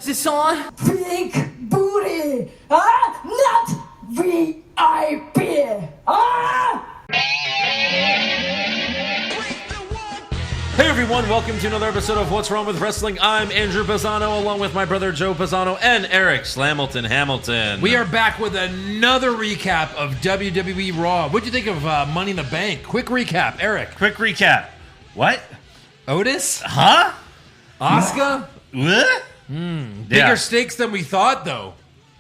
this on? Big booty, not VIP, Hey everyone, welcome to another episode of What's Wrong with Wrestling. I'm Andrew Pisano, along with my brother Joe Pisano and Eric Slamilton Hamilton. We are back with another recap of WWE Raw. What'd you think of Money in the Bank? Quick recap, Eric. Quick recap. What? Otis? Huh? Asuka? What? Bigger stakes than we thought, though,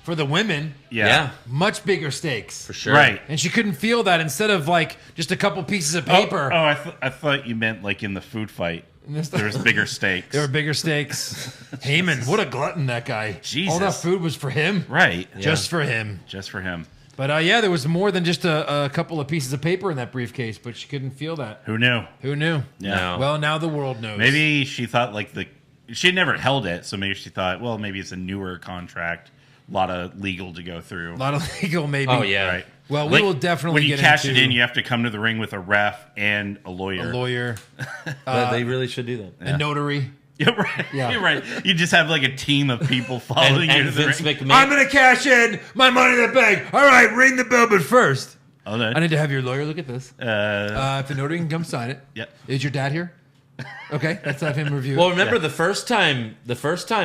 for the women. Yeah, Much bigger stakes. for sure. Right. And she couldn't feel that instead of, like, just a couple pieces of paper. I thought you meant like in the food fight. There's bigger stakes. There were bigger stakes. Heyman, what a glutton, that guy. Jesus. All that food was for him. Right. Just for him. Just for him. But, yeah, there was more than just a couple of pieces of paper in that briefcase, but she couldn't feel that. Who knew? Who knew? Yeah. No. Well, now the world knows. Maybe she thought she had never held it, so maybe she thought, well, maybe it's a newer contract. A lot of legal to go through. A lot of legal, maybe. Oh, yeah. Right. Well, we will definitely when you get cash into it in, you have to come to the ring with a ref and a lawyer. a lawyer, But they really should do that. a notary. Yeah, right. Yeah. You're right. You just have like a team of people following you And to the Vince ring. McMahon. I'm going to cash in my Money in the Bank. All right, ring the bell, but first, Oh, no. I need to have your lawyer look at this. Uh, If the notary can come sign it. Yep. Is your dad here? Okay, let's have him review Well, it. remember the first time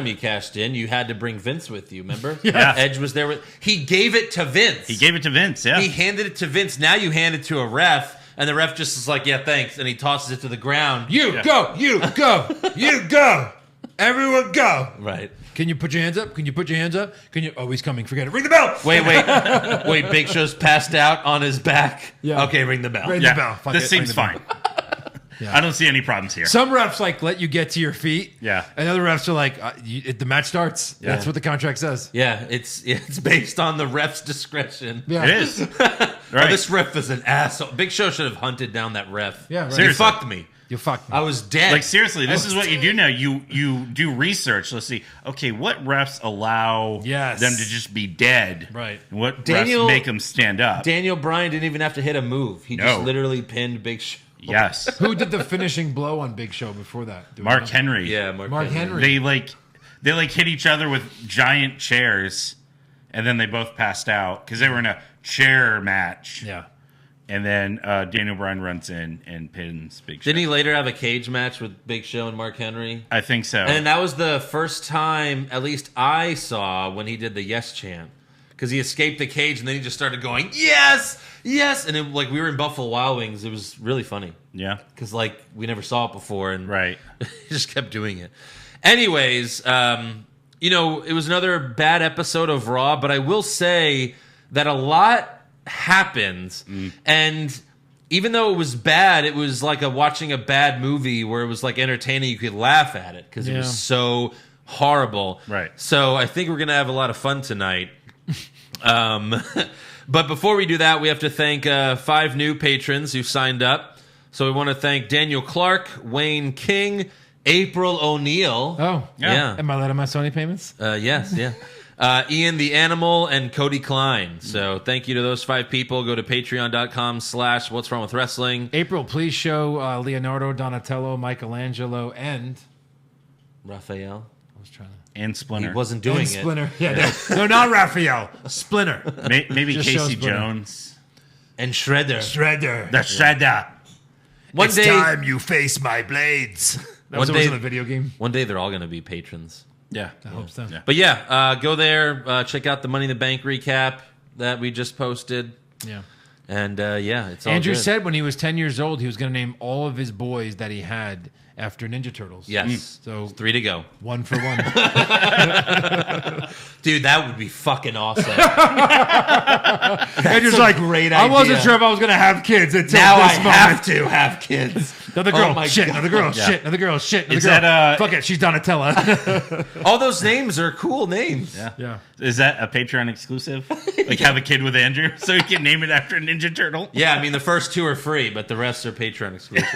you cashed in, you had to bring Vince with you. Remember? Yeah. Edge was there with. He gave it to Vince. He gave it to Vince, yeah. He handed it to Vince. Now you hand it to a ref, and the ref just is like, "Yeah, thanks," and he tosses it to the ground. You go, you go, you go. Everyone go. Right. Can you put your hands up? Can you put your hands up? Can you? Oh, he's coming. Forget it. Ring the bell. Wait. Big Show's passed out on his back. Yeah. Okay, ring the bell. Ring Yeah. the bell. Fuck This it, seems ring the fine. bell. I don't see any problems here. Some refs let you get to your feet. Yeah. And other refs are like, the match starts. Yeah. That's what the contract says. Yeah, it's based on the ref's discretion. Yeah. It is. Oh, Right. this ref is an asshole. Big Show should have hunted down that ref. Yeah, right. You Seriously. fucked me. You fucked me. I was dead. Like, seriously, this is what you do now. You do research. Let's see. Okay, what refs allow Yes. them to just be dead? Right. And what Daniel- refs make them stand up? Daniel Bryan didn't even have to hit a move. He just No. literally pinned Big Show. Yes. Who did the finishing blow on Big Show before that? Do we Mark know? Henry. Yeah, Mark Henry. They hit each other with giant chairs, and then they both passed out because they were in a chair match. Yeah. And then Daniel Bryan runs in and pins Big Show. Didn't he later have a cage match with Big Show and Mark Henry? I think so. And that was the first time, at least I saw, when he did the yes chant. Because he escaped the cage and then he just started going, yes, yes. And it, we were in Buffalo Wild Wings. It was really funny. Yeah. Because, we never saw it before. And Right. he just kept doing it. Anyways, it was another bad episode of Raw. But I will say that a lot happened. And even though it was bad, it was like watching a bad movie where it was entertaining. You could laugh at it because it was so horrible. Right. So I think we're going to have a lot of fun tonight. But before we do that, we have to thank 5 new patrons who signed up. So we want to thank Daniel Clark, Wayne King, April O'Neil. Oh. Yeah. Am I allowed on my Sony payments? Yes, yeah. Ian the Animal and Cody Klein. So thank you to those 5 people. Go to patreon.com/What's Wrong with Wrestling. April, please show Leonardo, Donatello, Michelangelo, and Raphael. I was trying to. And Splinter. He wasn't doing And it. Splinter. Yeah, no, not Raphael. Splinter. Maybe Just show Casey Splinter. Jones. And Shredder. Shredder. The Shredder. One day, you face my blades. That One was always day- in a video game. one day they're all going to be patrons. Yeah. I hope so. Yeah. But yeah, go there. Check out the Money in the Bank recap that we just posted. Yeah. And it's all Andrew good. said when he was 10 years old, he was going to name all of his boys that he had after Ninja Turtles. Yes. So 3 to go. 1 for 1. Dude, that would be fucking awesome. Andrew's like, great I wasn't idea. sure if I was going to have kids until Now I this moment. have to have kids. Another girl, Oh my shit. God. Another girl, Yeah. shit. Another girl, shit. Another Is girl. that, Fuck it, she's Donatella. All those names are cool names. Yeah. Yeah. Is that a Patreon exclusive? Have a kid with Andrew so he can name it after a Ninja Turtle? Yeah, I mean, the first 2 are free, but the rest are Patreon exclusives.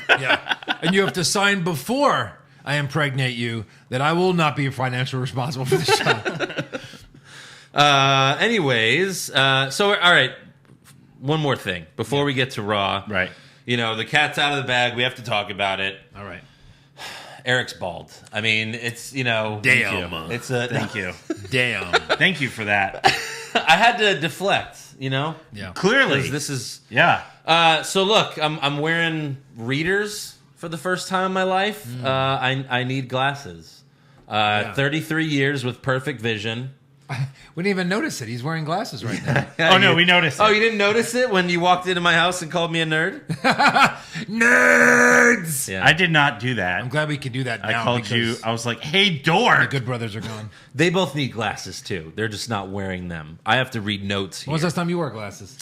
Yeah. And you have to sign before I impregnate you that I will not be financially responsible for the show. Anyways, so, all right. One more thing before we get to Raw. Right. The cat's out of the bag. We have to talk about it. All right. Eric's bald. I mean, it's, you know. Damn. It's a. Thank you. Damn. Thank you for that. I had to deflect, you know? Yeah. Clearly. 'Cause this is. Yeah. So look, I'm wearing readers for the first time in my life. I need glasses. 33 years with perfect vision. We didn't even notice it. He's wearing glasses right now. Oh, no, we noticed it. Oh, you didn't notice it when you walked into my house and called me a nerd? Nerds! Yeah. I did not do that. I'm glad we can do that now. I called you. because I was like, hey, dork. The Good Brothers are gone. They both need glasses too. They're just not wearing them. I have to read notes here. When was the last time you wore glasses?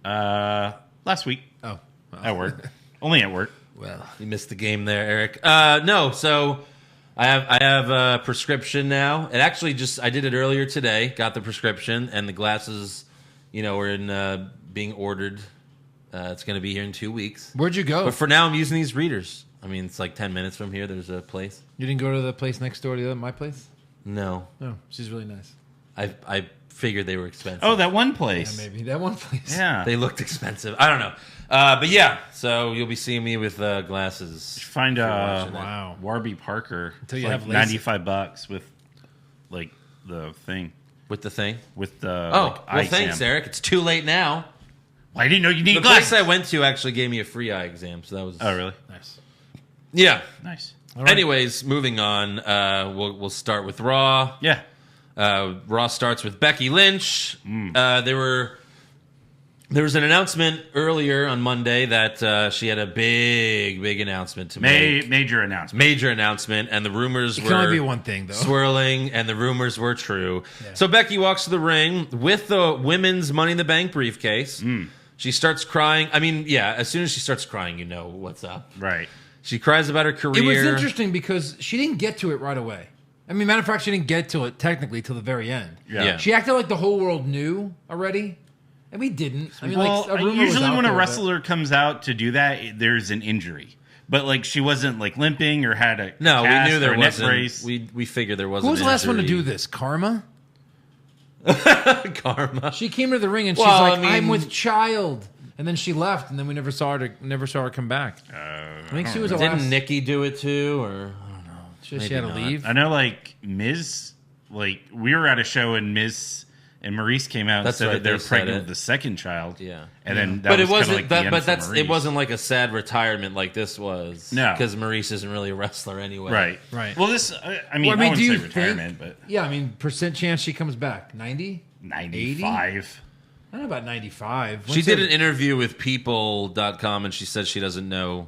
Last week Oh. at work. Only at work. Well. You missed the game there, Eric. No, so I have a prescription now. It actually I did it earlier today. Got the prescription and the glasses. Are in being ordered. It's going to be here in 2 weeks. Where'd you go? But for now, I'm using these readers. I mean, it's like 10 minutes from here. There's a place. You didn't go to the place next door to my place? No, No, she's really nice. I figured they were expensive. Oh, that one Yeah, place. maybe. That one place. Yeah. They looked expensive. I don't know. But yeah, so you'll be seeing me with glasses. Find watching it. Wow. Warby Parker. Until you for have like LASIK. $95 with like the thing. With the thing. With the Oh, like, well, eye thanks, exam. Eric. It's too late now. Well, I didn't know you need The glasses. place I went to actually gave me a free eye exam, so that was. Oh, really? Nice. Yeah. Nice. All right. Anyways, moving on. We'll start with Raw. Yeah. Raw starts with Becky Lynch. There was an announcement earlier on Monday that she had a big announcement to make. Major announcement. Major announcement, and the rumors It were can only be one thing, though. swirling, and the rumors were true. Yeah. So Becky walks to the ring with the women's Money in the Bank briefcase. She starts crying. I mean, yeah, as soon as she starts crying, you know what's up. Right. She cries about her career. It was interesting because she didn't get to it right away. I mean, matter of fact, she didn't get to it technically till the very end. Yeah. She acted like the whole world knew already, and we didn't. I mean, Well, like, a rumor was usually out when a there, but- wrestler comes out to do that, there's an injury. But like she wasn't like limping or had a No, we cast knew or there a neck wasn't. brace. We figured there wasn't. Who was the last one to injury. do this? Karma? Karma. She came to the ring and she's Well, like, I mean- "I'm with child," and then she left, and then we never saw her come back. I think she was a Didn't last. Nikki do it too, or She maybe had to not. leave. I know, like Miz, like we were at a show and Miz and Maurice came out That's and said right, that they're they said pregnant it. with the second child. Yeah. and then that but was it wasn't kinda like the that. end But for that's it Maurice. wasn't like a sad retirement like this was. No. because Maurice isn't really a wrestler anyway. right. Right. Well, this I mean, Well, I wouldn't do you say retirement, think? Yeah, I mean, percent chance she comes back 90. but 95. I don't know about 95. She did an interview with People.com and she said she doesn't know,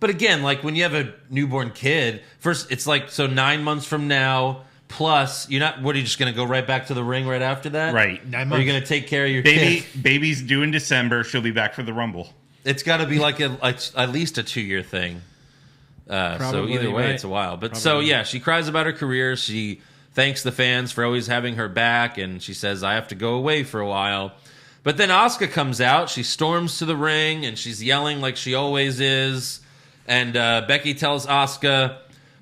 But again, like when you have a newborn kid, first it's like 9 months from now. Plus, you're not. What are you just going to go right back to the ring right after that? Right. 9 Are months. you going to take care of your Baby, kid? baby's due in December. She'll be back for the Rumble. It's got to be like at least a 2-year thing. So Probably, either way, right. it's a while. But Probably. yeah, she cries about her career. She thanks the fans for always having her back, and she says, "I have to go away for a while." But then Asuka comes out. She storms to the ring, and she's yelling like she always is. And Becky tells Asuka,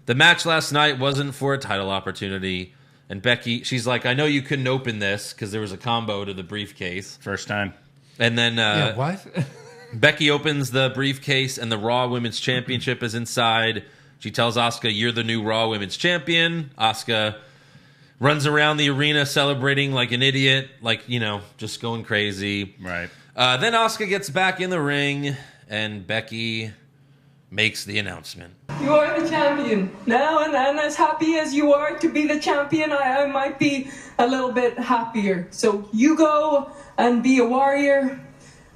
"The match last night wasn't for a title opportunity." And Becky, she's like, "I know you couldn't open this because there was a combo to the briefcase." First time. And then Yeah, what? Becky opens the briefcase, and the Raw Women's Championship is inside. She tells Asuka, "You're the new Raw Women's Champion." Asuka runs around the arena celebrating like an idiot, just going crazy. Right. Then Asuka gets back in the ring, and Becky makes the announcement. You are the champion now, and as happy as you are to be the champion, I might be a little bit happier. So you go and be a warrior,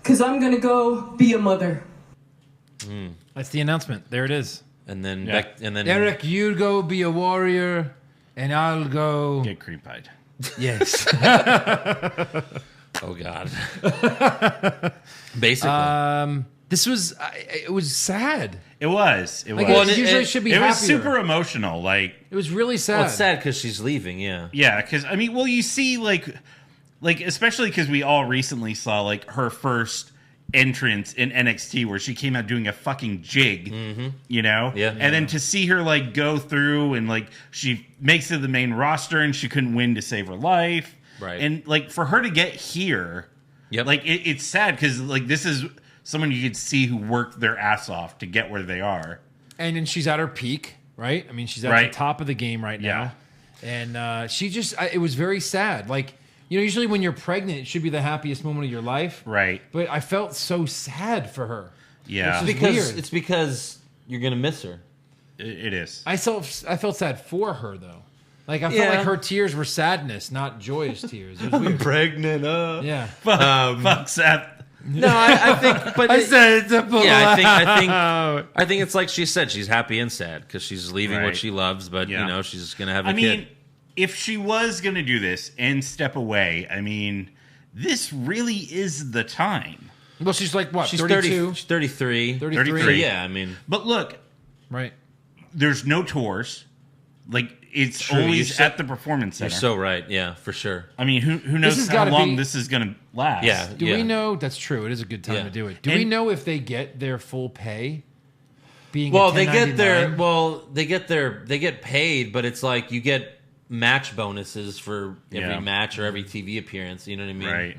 because I'm going to go be a mother. That's the announcement. There it is. And then, Yeah. Eric, you go be a warrior, and I'll go. Get cream pied. Yes. oh God, basically. This was. It was sad. It was. It was. Like, Well, it usually it- should be it was happier. super emotional. Like, It was really sad. Well, it's sad because she's leaving. Yeah. yeah, because I mean, well, you see, like especially because we all recently saw like her first entrance in NXT where she came out doing a fucking jig, Yeah. and then to see her like go through and like she makes it to the main roster and she couldn't win to save her life, Right. And like for her to get here, Yep. like it's sad because like this is someone you could see who worked their ass off to get where they are. And then she's at her peak, right? I mean, she's at the top of the game right now. And she just, it was very sad. Like, usually when you're pregnant, it should be the happiest moment of your life. Right. But I felt so sad for her. Yeah. It's because you're going to miss her. It is. I felt sad for her, though. Like, I felt like her tears were sadness, not joyous tears. It was weird. Pregnant, Yeah. Fuck Seth. No, I think, but I said it's a pull I think it's like she said. She's happy and sad because she's leaving what she loves, but she's gonna have a kid. I mean, if she was gonna do this and step away, I mean, this really is the time. Well, she's like what? She's 32? 30, she's 33. 33. Yeah, I mean, but look, right? There's no tours. Like it's True, always at the performance center. You're so right. Yeah, for sure. I mean, who knows how long this is going to last? Yeah. Do we know? That's true. It is a good time to do it. Do we know if they get their full pay? Being they get paid, but it's like you get match bonuses for every match or every TV appearance. You know what I mean? Right.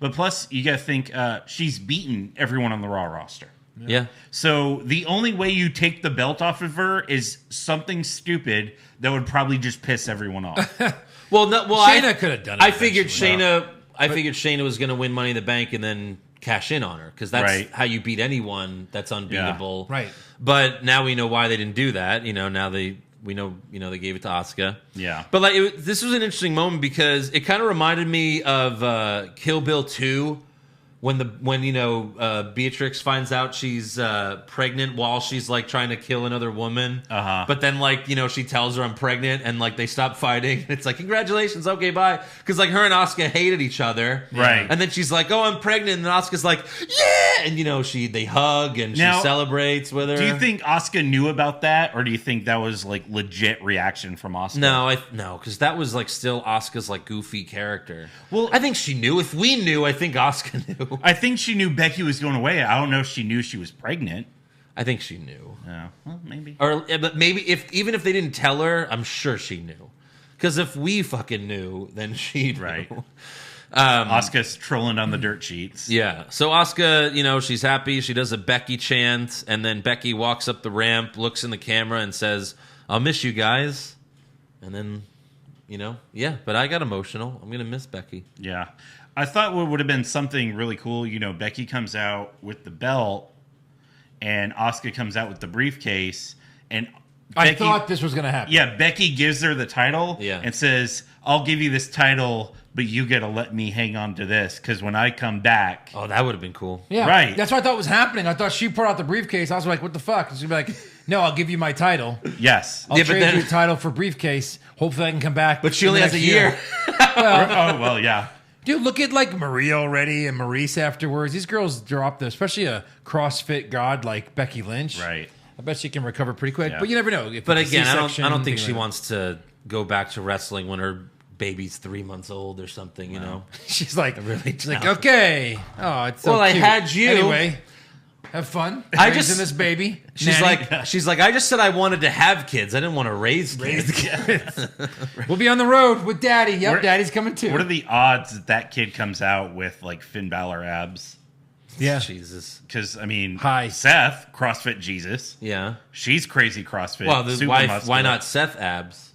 But plus, you got to think she's beaten everyone on the Raw roster. Yeah. So the only way you take the belt off of her is something stupid that would probably just piss everyone off. Shayna could have done it. I figured Shayna was going to win Money in the Bank and then cash in on her because that's how you beat anyone that's unbeatable. Right. But now we know why they didn't do that. Now we know they gave it to Asuka. Yeah. But like this was an interesting moment because it kind of reminded me of Kill Bill 2. When Beatrix finds out she's pregnant while she's like trying to kill another woman, but then she tells her I'm pregnant and like they stop fighting. It's like congratulations, okay, bye. Because like her and Asuka hated each other, right? And then she's like, oh, I'm pregnant, and then Asuka's like, yeah, and they hug and she celebrates with her. Do you think Asuka knew about that, or do you think that was like legit reaction from Asuka? No, because that was like still Asuka's like goofy character. Well, I think she knew. If we knew, I think Asuka knew. I think she knew Becky was going away. I don't know if she knew she was pregnant. I think she knew. Yeah, well, maybe. But maybe even if they didn't tell her, I'm sure she knew. Because if we fucking knew, then she'd know. Asuka's trolling on the dirt sheets. Yeah. So Asuka, she's happy. She does a Becky chant, and then Becky walks up the ramp, looks in the camera, and says, "I'll miss you guys." And then, but I got emotional. I'm gonna miss Becky. Yeah. I thought what would have been something really cool, Becky comes out with the belt and Asuka comes out with the briefcase and I thought this was going to happen. Yeah, Becky gives her the title and says, I'll give you this title, but you got to let me hang on to this because when I come back... Oh, that would have been cool. Yeah, right. That's what I thought was happening. I thought she put out the briefcase. I was like, what the fuck? And she'd be like, no, I'll give you my title. Yes. I'll trade you a title for briefcase. Hopefully I can come back. But she only has a year. Well, yeah. Dude, look at like Maria already and Maurice afterwards. These girls drop this, especially a CrossFit god like Becky Lynch. Right. I bet she can recover pretty quick. Yeah. But you never know. But again, I don't think she wants to go back to wrestling when her baby's 3 months old or something. She's like, okay. Oh, it's so cute. I had you anyway. Have fun. I raising this baby. She's like, I just said I wanted to have kids. I didn't want to raise kids. We'll be on the road with Daddy. Yep, Daddy's coming too. What are the odds that kid comes out with like Finn Balor abs? Yeah, Jesus. Because I mean, hi Seth, CrossFit Jesus. Yeah, she's crazy CrossFit. Well, why not Seth abs?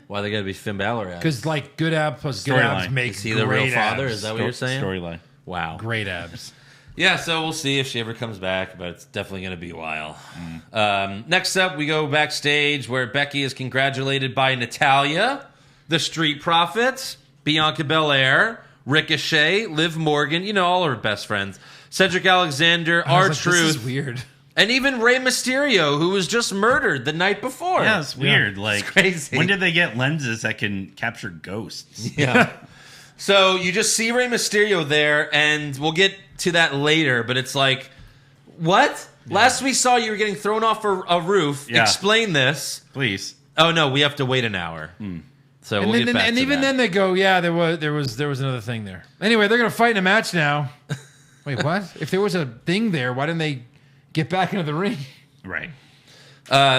Why they got to be Finn Balor abs? Because like good abs plus good abs makes Is he the real father? Is that what you're saying? Storyline. Wow, great abs. Yeah, so we'll see if she ever comes back, but it's definitely going to be a while. Next up, we go backstage where Becky is congratulated by Natalya, the Street Profits, Bianca Belair, Ricochet, Liv Morgan, all her best friends, Cedric Alexander, R-Truth. This is weird. And even Rey Mysterio, who was just murdered the night before. Yeah, it's weird. Yeah. Like, it's crazy. When did they get lenses that can capture ghosts? Yeah. So you just see Rey Mysterio there, and we'll get to that later, but it's like, what? Yeah. Last we saw you were getting thrown off a roof. Yeah. Explain this. Please. Oh, no, we have to wait an hour. So we'll get back to that. Even then they go, yeah, there was another thing there. Anyway, they're going to fight in a match now. Wait, what? If there was a thing there, why didn't they get back into the ring? Right.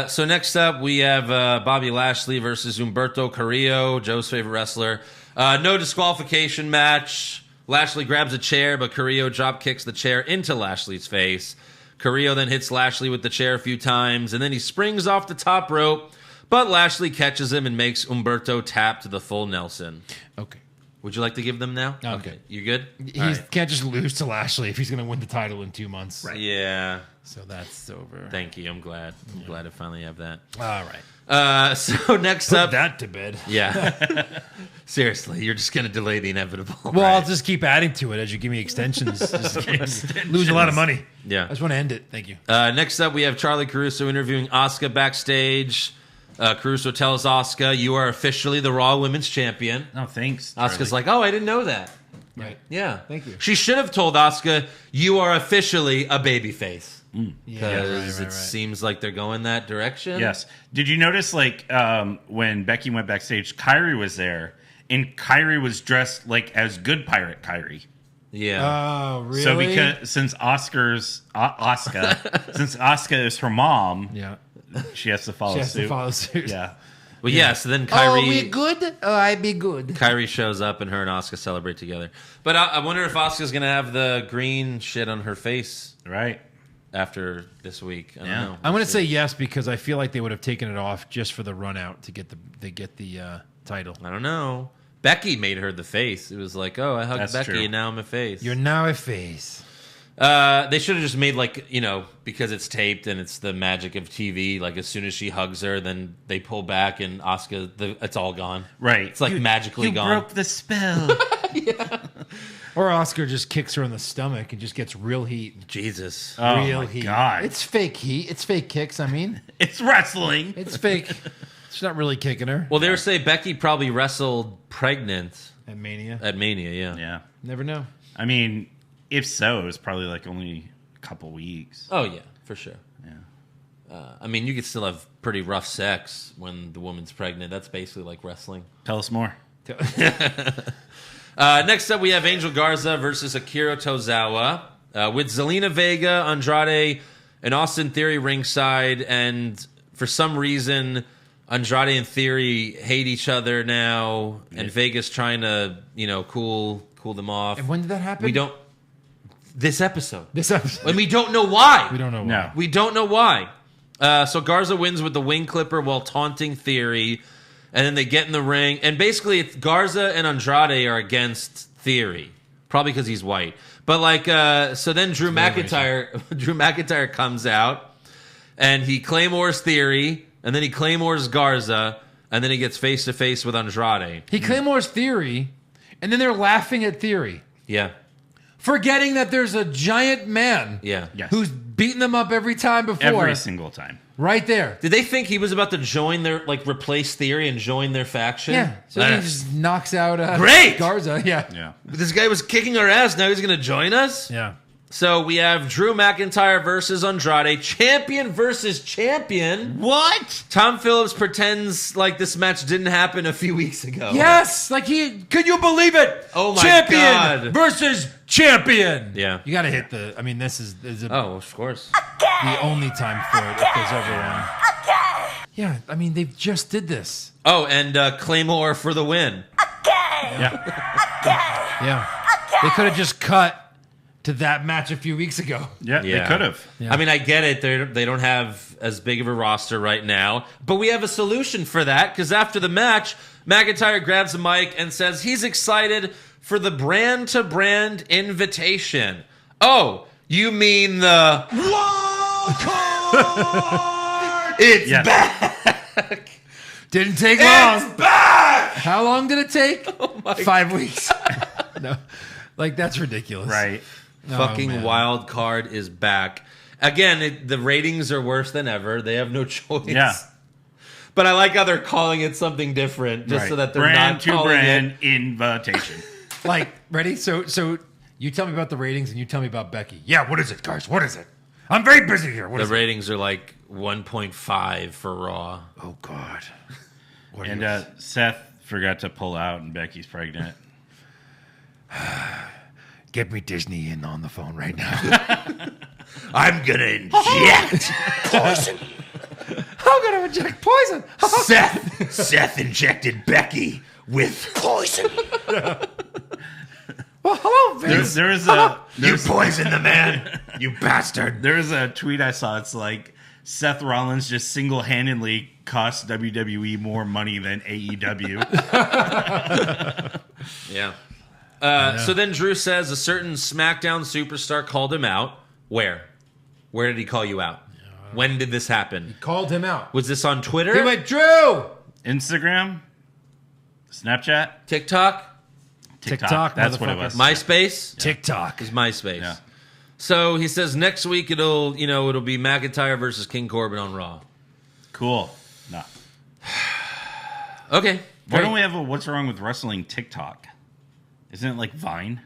So next up, we have Bobby Lashley versus Humberto Carrillo, Joe's favorite wrestler. No disqualification match. Lashley grabs a chair, but Carrillo drop kicks the chair into Lashley's face. Carrillo then hits Lashley with the chair a few times, and then he springs off the top rope, but Lashley catches him and makes Humberto tap to the full Nelson. Okay. Would you like to give them now? Okay. You good? He All right. can't just lose to Lashley if he's going to win the title in 2 months. Right. Yeah. So that's over. Thank you. I'm glad. I'm glad to finally have that. All right. So next Put up. that to bed. Yeah. Seriously, you're just going to delay the inevitable. Well, I'll just keep adding to it as you give me extensions. Lose a lot of money. Yeah. I just want to end it. Thank you. Next up, we have Charlie Caruso interviewing Asuka backstage. Caruso tells Asuka, "You are officially the Raw Women's Champion." No, thanks. Asuka's like, "Oh, I didn't know that." Right. Yeah. Thank you. She should have told Asuka, "You are officially a babyface." Yeah, Because it seems like they're going that direction. Yes. Did you notice, like, when Becky went backstage, Kyrie was there, and Kyrie was dressed like as good pirate Kyrie. Yeah. Oh, really? So since Asuka is her mom, Yeah. she has to follow She has suit. to follow suit. Yeah. Well, yeah. So then Kyrie. Oh, we good? Oh, I be good. Kyrie shows up and her and Asuka celebrate together. But I wonder if Asuka's going to have the green shit on her face Right. after this week. I don't Yeah. know. I'm going to say yes because I feel like they would have taken it off just for the run out to get the title. I don't know. Becky made her the face. It was like, oh, I hugged That's Becky true. and now I'm a face. You're now a face. They should have just made because it's taped and it's the magic of TV. Like as soon as she hugs her, then they pull back and Asuka, it's all gone. Right. It's like magically you gone. broke the spell. Or Oscar just kicks her in the stomach and just gets real heat. Jesus. Oh, Real my heat. God. It's fake heat. It's fake kicks, I mean. It's wrestling. It's fake. She's not really kicking her. Well, they were saying Becky probably wrestled pregnant At Mania. at Mania. Yeah. Yeah. Never know. I mean, if so, it's probably like only a couple weeks. Oh yeah, for sure. Yeah. I mean, you could still have pretty rough sex when the woman's pregnant. That's basically like wrestling. Tell us more. Next up, we have Angel Garza versus Akira Tozawa with Zelina Vega, Andrade, and Austin Theory ringside. And for some reason, Andrade and Theory hate each other now, and Vega's trying to, cool them off. And when did that happen? We don't. This episode. This episode. And we don't know why. We don't know why. No. We don't know why. So Garza wins with the wing clipper while taunting Theory. And then they get in the ring. And basically, it's Garza and Andrade are against Theory. Probably because he's white. But so then Drew McIntyre comes out. And he claymores Theory. And then he claymores Garza. And then he gets face to face with Andrade. He claymores Theory, and then they're laughing at Theory, Yeah. forgetting that there's a giant man Yeah. Yes. who's beating them up every time before. Every single time. Right there. Did they think he was about to join their, replace Theory and join their faction? Yeah. So he just knocks out Great! Garza. Yeah. Yeah. This guy was kicking our ass. Now he's going to join us? Yeah. So we have Drew McIntyre versus Andrade. Champion versus champion. What? Tom Phillips pretends like this match didn't happen a few weeks ago. Yes. Can you believe it? Oh my champion God. versus champion. Yeah. You got to hit this is Oh, of course. the only time for it if there's ever one. Yeah. I mean, they just did this. Oh, and Claymore for the win. Yeah. They could have just cut to that match a few weeks ago. Yeah, Yeah. they could have. Yeah. I mean, I get it. They don't have as big of a roster right now. But we have a solution for that because after the match, McIntyre grabs the mic and says he's excited for the brand-to-brand invitation. Oh, you mean the... It's Yes. back! Didn't take long. It's back! How long did it take? Oh my 5 weeks. No. That's ridiculous. Right. Oh, Fucking man. wild card is back. Again, the ratings are worse than ever. They have no choice. Yeah. But I like how they're calling it something different, just so that they're brand not to calling brand it. invitation. Ready? So you tell me about the ratings and you tell me about Becky. Yeah, what is it, guys? What is it? I'm very busy here. What The is it? ratings are like 1.5 for Raw. Oh, God. What are And you- Seth forgot to pull out, and Becky's pregnant. Get me Disney in on the phone right now. I'm gonna inject Poison. I'm going to inject poison. Seth. Seth injected Becky with poison. What hello, Vince. You poisoned the man, you bastard. There was a tweet I saw. It's like Seth Rollins just single-handedly cost WWE more money than AEW. Yeah. So then Drew says a certain SmackDown superstar called him out. Where? Where did he call you out? When did this happen? Called him out. Was this on Twitter? He went, Drew! Instagram? Snapchat? TikTok? TikTok, That's what it was. MySpace? TikTok. Is MySpace. Yeah. So he says next week it'll be McIntyre versus King Corbin on Raw. Cool. No. Okay. Why don't we have a What's Wrong with Wrestling TikTok? Isn't it like Vine?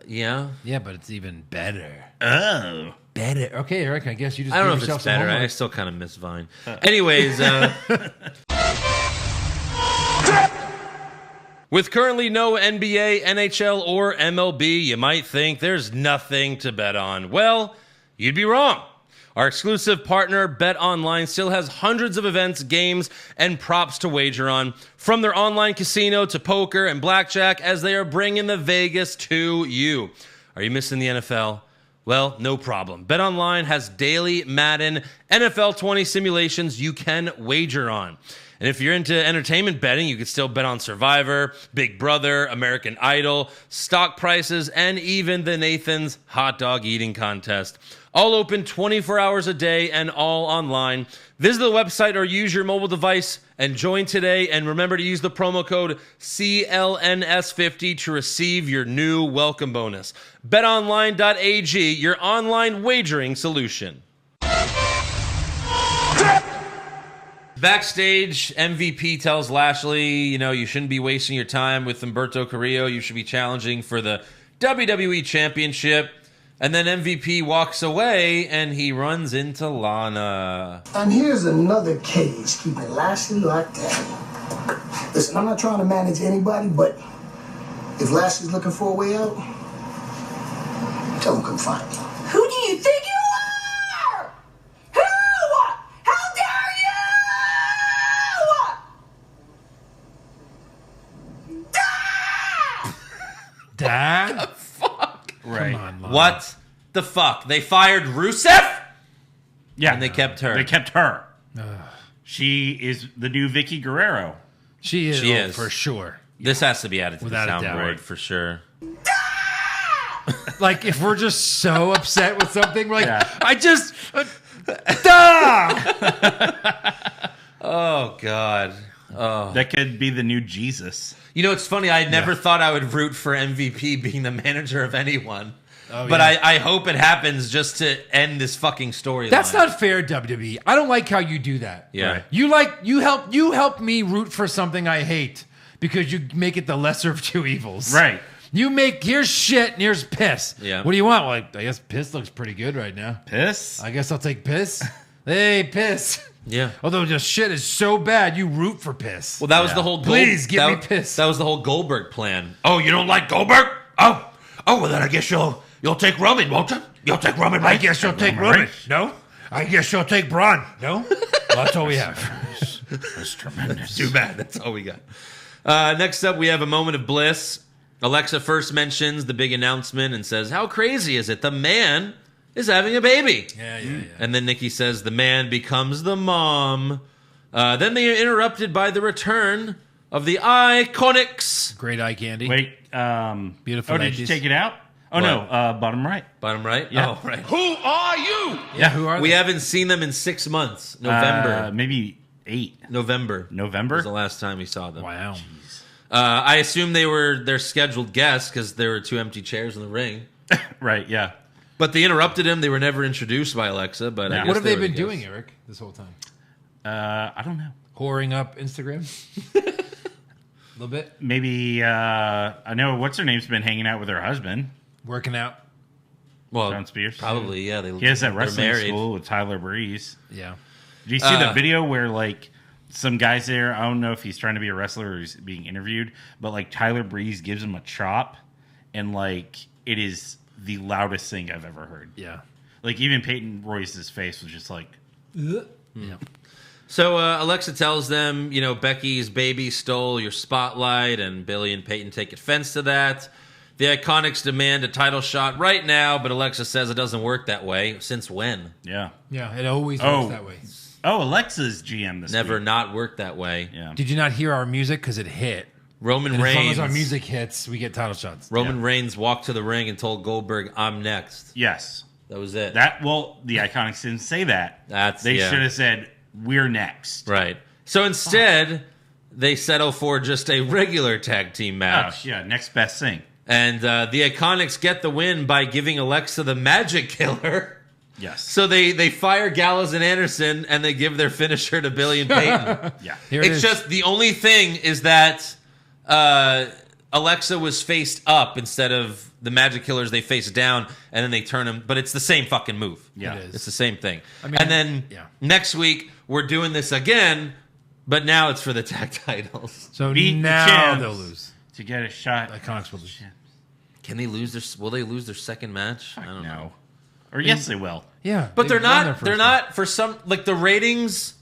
Yeah. Yeah, but it's even better. Oh. Better. Okay, Eric, I guess you just I don't know gave if yourself it's some better. homework. I still kind of miss Vine. Anyways, with currently no NBA, NHL, or MLB, you might think there's nothing to bet on. Well, you'd be wrong. Our exclusive partner, BetOnline, still has hundreds of events, games, and props to wager on, from their online casino to poker and blackjack, as they are bringing the Vegas to you. Are you missing the NFL? Well, no problem. BetOnline has daily Madden NFL 20 simulations you can wager on. And if you're into entertainment betting, you can still bet on Survivor, Big Brother, American Idol, stock prices, and even the Nathan's hot dog eating contest. All open 24 hours a day and all online. Visit the website or use your mobile device and join today. And remember to use the promo code CLNS50 to receive your new welcome bonus. BetOnline.ag, your online wagering solution. Backstage, MVP tells Lashley, you shouldn't be wasting your time with Humberto Carrillo. You should be challenging for the WWE Championship. And then MVP walks away and he runs into Lana. And here's another case keeping Lashley locked down. Listen, I'm not trying to manage anybody, but if Lashley's looking for a way out, tell him come find me. Who do you think you are? Who? How dare you? Dad? Right. Come on, Lana. What the fuck? They fired Rusev? Yeah. And they kept her. They kept her. She is the new Vicky Guerrero. She is, She is. for sure. This has to be added to Without a the doubt. soundboard for sure. Like, if we're just so upset with something, we're like, Yeah. I just... Oh, God. That could be the new Jesus. It's funny. I never thought I would root for MVP being the manager of anyone. Oh, but yeah. I hope it happens just to end this fucking storyline. That's not fair, WWE. I don't like how you do that. Yeah. Right. You help me root for something I hate because you make it the lesser of two evils. Right. Here's shit and here's piss. Yeah. What do you want? Well, I guess piss looks pretty good right now. Piss? I guess I'll take piss. Hey, piss. Yeah. Although the shit is so bad, you root for piss. Well, that was the whole Please, give me piss. That was the whole Goldberg plan. Oh, you don't like Goldberg? Oh, well then I guess you'll take Roman, won't you? You'll take Roman, right? I guess you'll take Roman. No? I guess you'll take Braun. No? Well, that's all we have. That's tremendous. Too bad. That's all we got. Next up, we have a moment of bliss. Alexa first mentions the big announcement and says, "How crazy is it? The man is having a baby." Yeah. And then Nikki says the man becomes the mom. Then they are interrupted by the return of the Iiconics. Great eye candy. Wait. Beautiful Oh, did you ladies. take it out? Oh, What? no. Bottom right. Bottom right? Yeah. Oh, right. Who are you? Yeah, who are We they? haven't seen them in 6 months. November. Maybe 8. November. November? was the last time we saw them. Wow. I assume they were their scheduled guests because there were 2 empty chairs in the ring. Right, yeah. But they interrupted him. They were never introduced by Alexa. But I Yeah. guess What have they were been the doing, guests. Eric, this whole time? I don't know. Whoring up Instagram? A little bit? Maybe, I know what's her name's been hanging out with her husband, Working out? Well, John Spears. probably, yeah. He has that they're wrestling married. school with Tyler Breeze. Yeah. Did you see the video where, like, some guys there, I don't know if he's trying to be a wrestler or he's being interviewed, but, like, Tyler Breeze gives him a chop, and, like, it is the loudest thing I've ever heard. Yeah. Like, even Peyton Royce's face was just like, Yeah. So Alexa tells them, Becky's baby stole your spotlight, and Billy and Peyton take offense to that. The Iconics demand a title shot right now, but Alexa says it doesn't work that way. Since when? Yeah. Yeah, it always works that way. Oh, Alexa's GM this Never week. not worked that way. Yeah. Did you not hear our music? Because it hit. Roman And as long Reigns. as our music hits, we get title shots. Roman Reigns walked to the ring and told Goldberg, "I'm next." Yes. That was it. The Iconics didn't say that. They should have said, "We're next." Right. So instead, they settle for just a regular tag team match. Oh, yeah, next best thing. And the Iconics get the win by giving Alexa the Magic Killer. Yes. So they fire Gallows and Anderson, and they give their finisher to Billy and Peyton. Yeah. It's just the only thing is that Alexa was faced up instead of the Magic Killers. They face down, and then they turn them. But it's the same fucking move. Yeah. It is. It's the same thing. I mean, and then next week, we're doing this again, but now it's for the tag titles. So Beat the now champs they'll lose. to get a shot. Iconics will lose. Can they lose their? Will they lose their second match? I don't know. No. Or yes, they will. Yeah, But they're they've won their not. first They're one. not for some. Like the ratings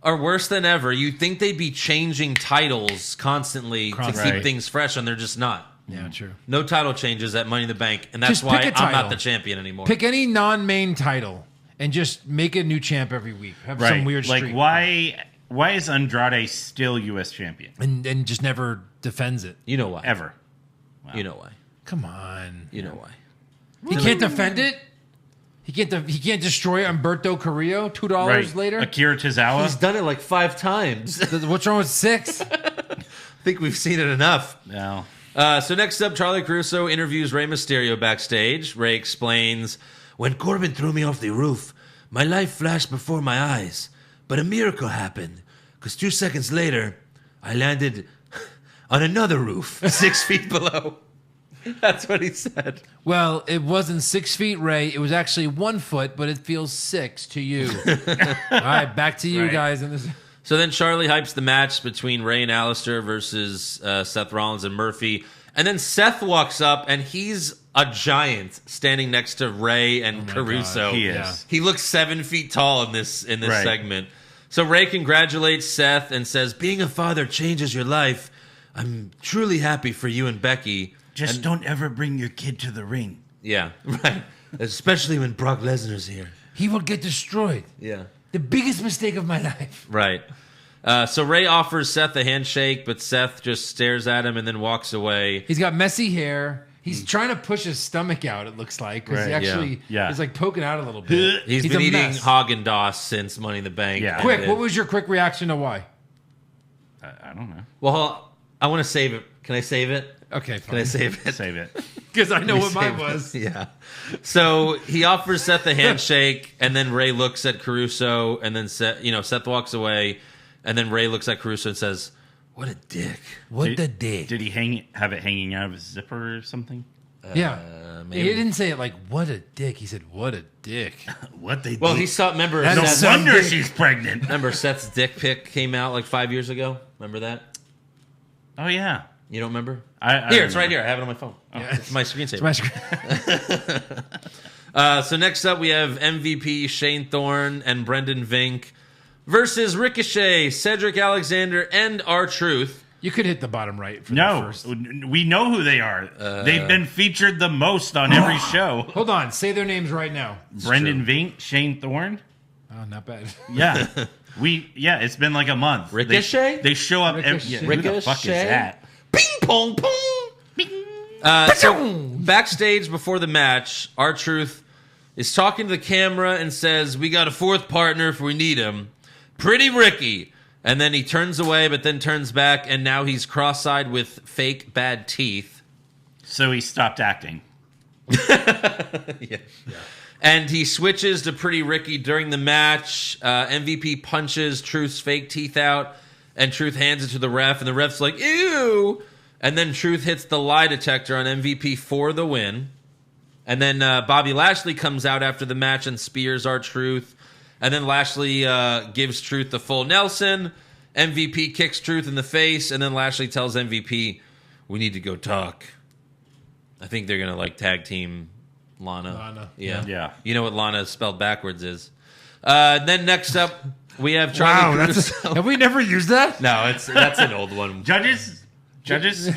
are worse than ever. You'd think they'd be changing titles constantly to Constantly. keep things fresh, and they're just not. Yeah, true. No title changes at Money in the Bank, and that's Just why pick a I'm not title. the champion anymore. Pick any non-main title and just make a new champ every week. Have Right. some weird like streak. why is Andrade still U.S. champion? And just never defends it. You know why? Ever. You know why? Come on. You know why? He can't defend it? He can't destroy Humberto Carrillo $2 Right. later? Akira Tozawa. He's done it like 5 times. I What's wrong with 6? think we've seen it enough. No. So next up, Charlie Caruso interviews Rey Mysterio backstage. Rey explains, "When Corbin threw me off the roof, my life flashed before my eyes. But a miracle happened, because 2 seconds later, I landed on another roof 6 feet below." That's what he said. Well, it wasn't 6 feet, Ray. It was actually 1 foot, but it feels 6 to you. All right, back to you Right. guys. And this. So then Charlie hypes the match between Rey and Alistair versus Seth Rollins and Murphy. And then Seth walks up, and he's a giant standing next to Rey and Caruso. God, He is. Yeah. He looks 7 feet tall in this Right. segment. So Rey congratulates Seth and says, "Being a father changes your life. I'm truly happy for you and Becky." Just don't ever bring your kid to the ring. Yeah, right. Especially when Brock Lesnar's here. He will get destroyed. Yeah. The biggest mistake of my life. Right. So Rey offers Seth a handshake, but Seth just stares at him and then walks away. He's got messy hair. He's trying to push his stomach out, it looks like. Because he Right, actually yeah. is like poking out a little bit. He's been a eating mess. Haagen-Dazs since Money in the Bank. Yeah. Quick, And what was your quick reaction to why? I don't know. Well, I want to save it. Can I save it? Okay, Can I fine. save it? Save it. Because I know what Save mine it. was. Yeah. So he offers Seth a handshake, and then Rey looks at Caruso, and then Seth walks away, and then Rey looks at Caruso and says, "What a dick." What the dick? Did he have it hanging out of his zipper or something? Yeah. maybe. He didn't say it like, what a dick. He said, what a dick. What they Well, do? he saw. Remember, That's No Seth's, so- wonder dick. she's pregnant. remember Seth's dick pic came out like 5 years ago. Remember that? Oh yeah. You don't remember? I Here, it's right remember. here. I have it on my phone. It's my screensaver. My screen- So next up, we have MVP Shane Thorne and Brendan Vink versus Ricochet, Cedric Alexander, and R-Truth. You could hit the bottom right for the No, first. we know who they are. They've been featured the most on every show. Hold on. Say their names right now. Brendan Vink, Shane Thorne. Oh, not bad. Yeah, it's been like a month. Ricochet? They show up. Ricochet. Who the fuck is Ricochet? that? Ping pong pong. So backstage before the match, R-Truth is talking to the camera and says, "We got a fourth partner if we need him. Pretty Ricky." And then he turns away, but then turns back, and now he's cross-eyed with fake bad teeth. So he stopped acting. Yeah. And he switches to Pretty Ricky during the match. MVP punches Truth's fake teeth out, and Truth hands it to the ref, and the ref's like, "Ew!" And then Truth hits the lie detector on MVP for the win. And then Bobby Lashley comes out after the match and spears R-Truth. And then Lashley gives Truth the full Nelson. MVP kicks Truth in the face, and then Lashley tells MVP, "We need to go talk." I think they're going to tag team Lana. Lana. Yeah. Yeah. You know what Lana spelled backwards is. Then next up, we have Charlie Caruso. Have we never used that? No, that's an old one. Judges, Judges?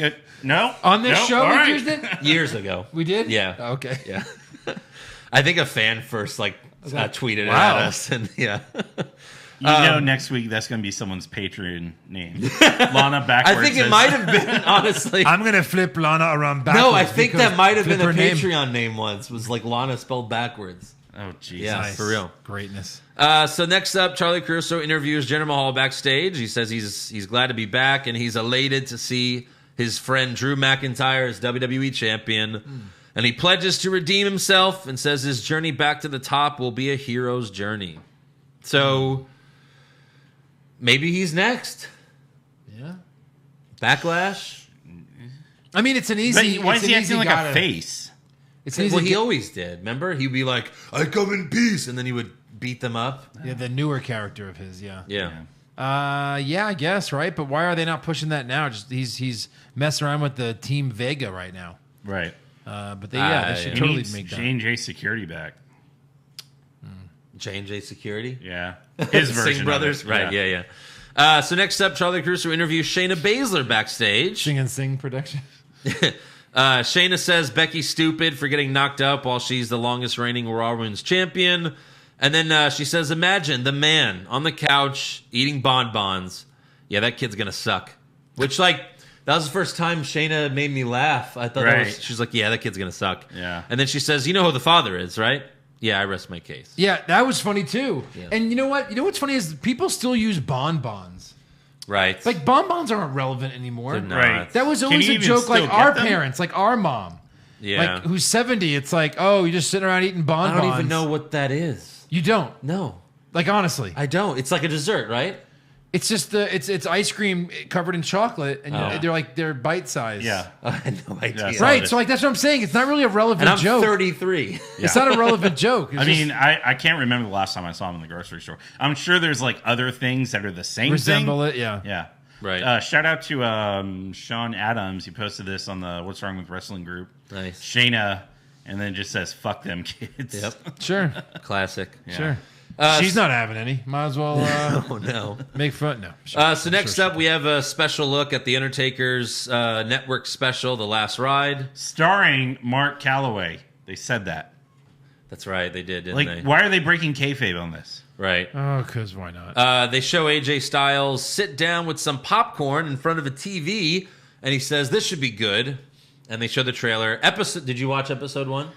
No. On this No? show, All we right. used it. Years ago. We did. Yeah. Okay. Yeah. I think a fan first tweeted it Wow. at us, and yeah. Next week that's going to be someone's Patreon name. Lana backwards. I think it might have been, honestly. I'm gonna flip Lana around backwards. No, I think that might have been a flip her name. Patreon name once. Was like Lana spelled backwards. Oh, Jesus. Yeah, Nice. for real. Greatness. So next up, Charlie Caruso interviews Jinder Mahal backstage. He says he's glad to be back and he's elated to see his friend Drew McIntyre as WWE champion. And he pledges to redeem himself and says his journey back to the top will be a hero's journey. So maybe he's next. Yeah. Backlash. I mean, it's an easy. But why it's is an he easy acting like gotta- a face? It's an easy. Well, he always did. Remember? He'd be like, I come in peace. And then he would beat them up. yeah, the newer character of his. Yeah. Yeah. Yeah, I guess, right? But why are they not pushing that now? Just he's messing around with the Team Vega right now. Right. But they should yeah. He totally needs make that. J&J security back. J&J Security. Yeah. His version Singh of Brothers. it. Right, yeah. So next up, Charlie Caruso interviews Shayna Baszler backstage. Sing and Sing production. Shayna says Becky's stupid for getting knocked up while she's the longest reigning Raw Women's champion. And then she says, imagine the man on the couch eating bonbons. Yeah, that kid's going to suck. Which, that was the first time Shayna made me laugh. I thought Right. she's like, yeah, that kid's going to suck. Yeah. And then she says, you know who the father is, right? Yeah, I rest my case. Yeah, that was funny too. Yeah. And you know what? You know what's funny is people still use bonbons. Right. Like bonbons aren't relevant anymore. They're not. Right. That was Can always you a even joke. still Like get our them? parents, like our mom, Yeah. like who's 70. It's like, oh, you're just sitting around eating I bonbons. don't even know what that is. You don't. No. Like honestly, I don't. It's like a dessert, right? it's just it's ice cream covered in chocolate, and Oh. they're bite sized. Yeah. I had no idea. Yeah, Right. So like that's what I'm saying. It's not really a relevant And I'm joke. 33. It's not a relevant joke. It's I just mean, I can't remember the last time I saw him in the grocery store. I'm sure there's other things that are the same resemble thing. it. Yeah. Yeah. Right. Shout out to Sean Adams. He posted this on the What's Wrong with Wrestling group. Nice. Shayna, and then it just says, fuck them kids. Yep. Sure. Classic. Sure. She's not having any. Might as well Oh, no. make fun. No. Sure. So next up, we have a special look at The Undertaker's network special, The Last Ride. Starring Mark Calloway. They said that. That's right. They did, didn't they? Why are they breaking kayfabe on this? Right. Oh, because why not? They show AJ Styles sit down with some popcorn in front of a TV, and he says, this should be good. And they show the trailer. Did you watch episode 1?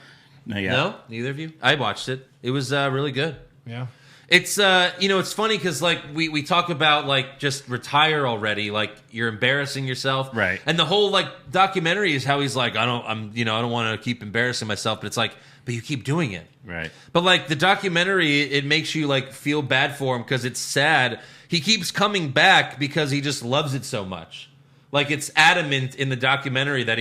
No, yeah. No? Neither of you? I watched it. It was really good. Yeah. It's it's funny because we talk about just retire already, you're embarrassing yourself, Right? And the whole documentary is how he's like, I don't want to keep embarrassing myself, but it's but you keep doing it, Right. But the documentary, it makes you feel bad for him because it's sad. He keeps coming back because he just loves it so much. It's adamant in the documentary that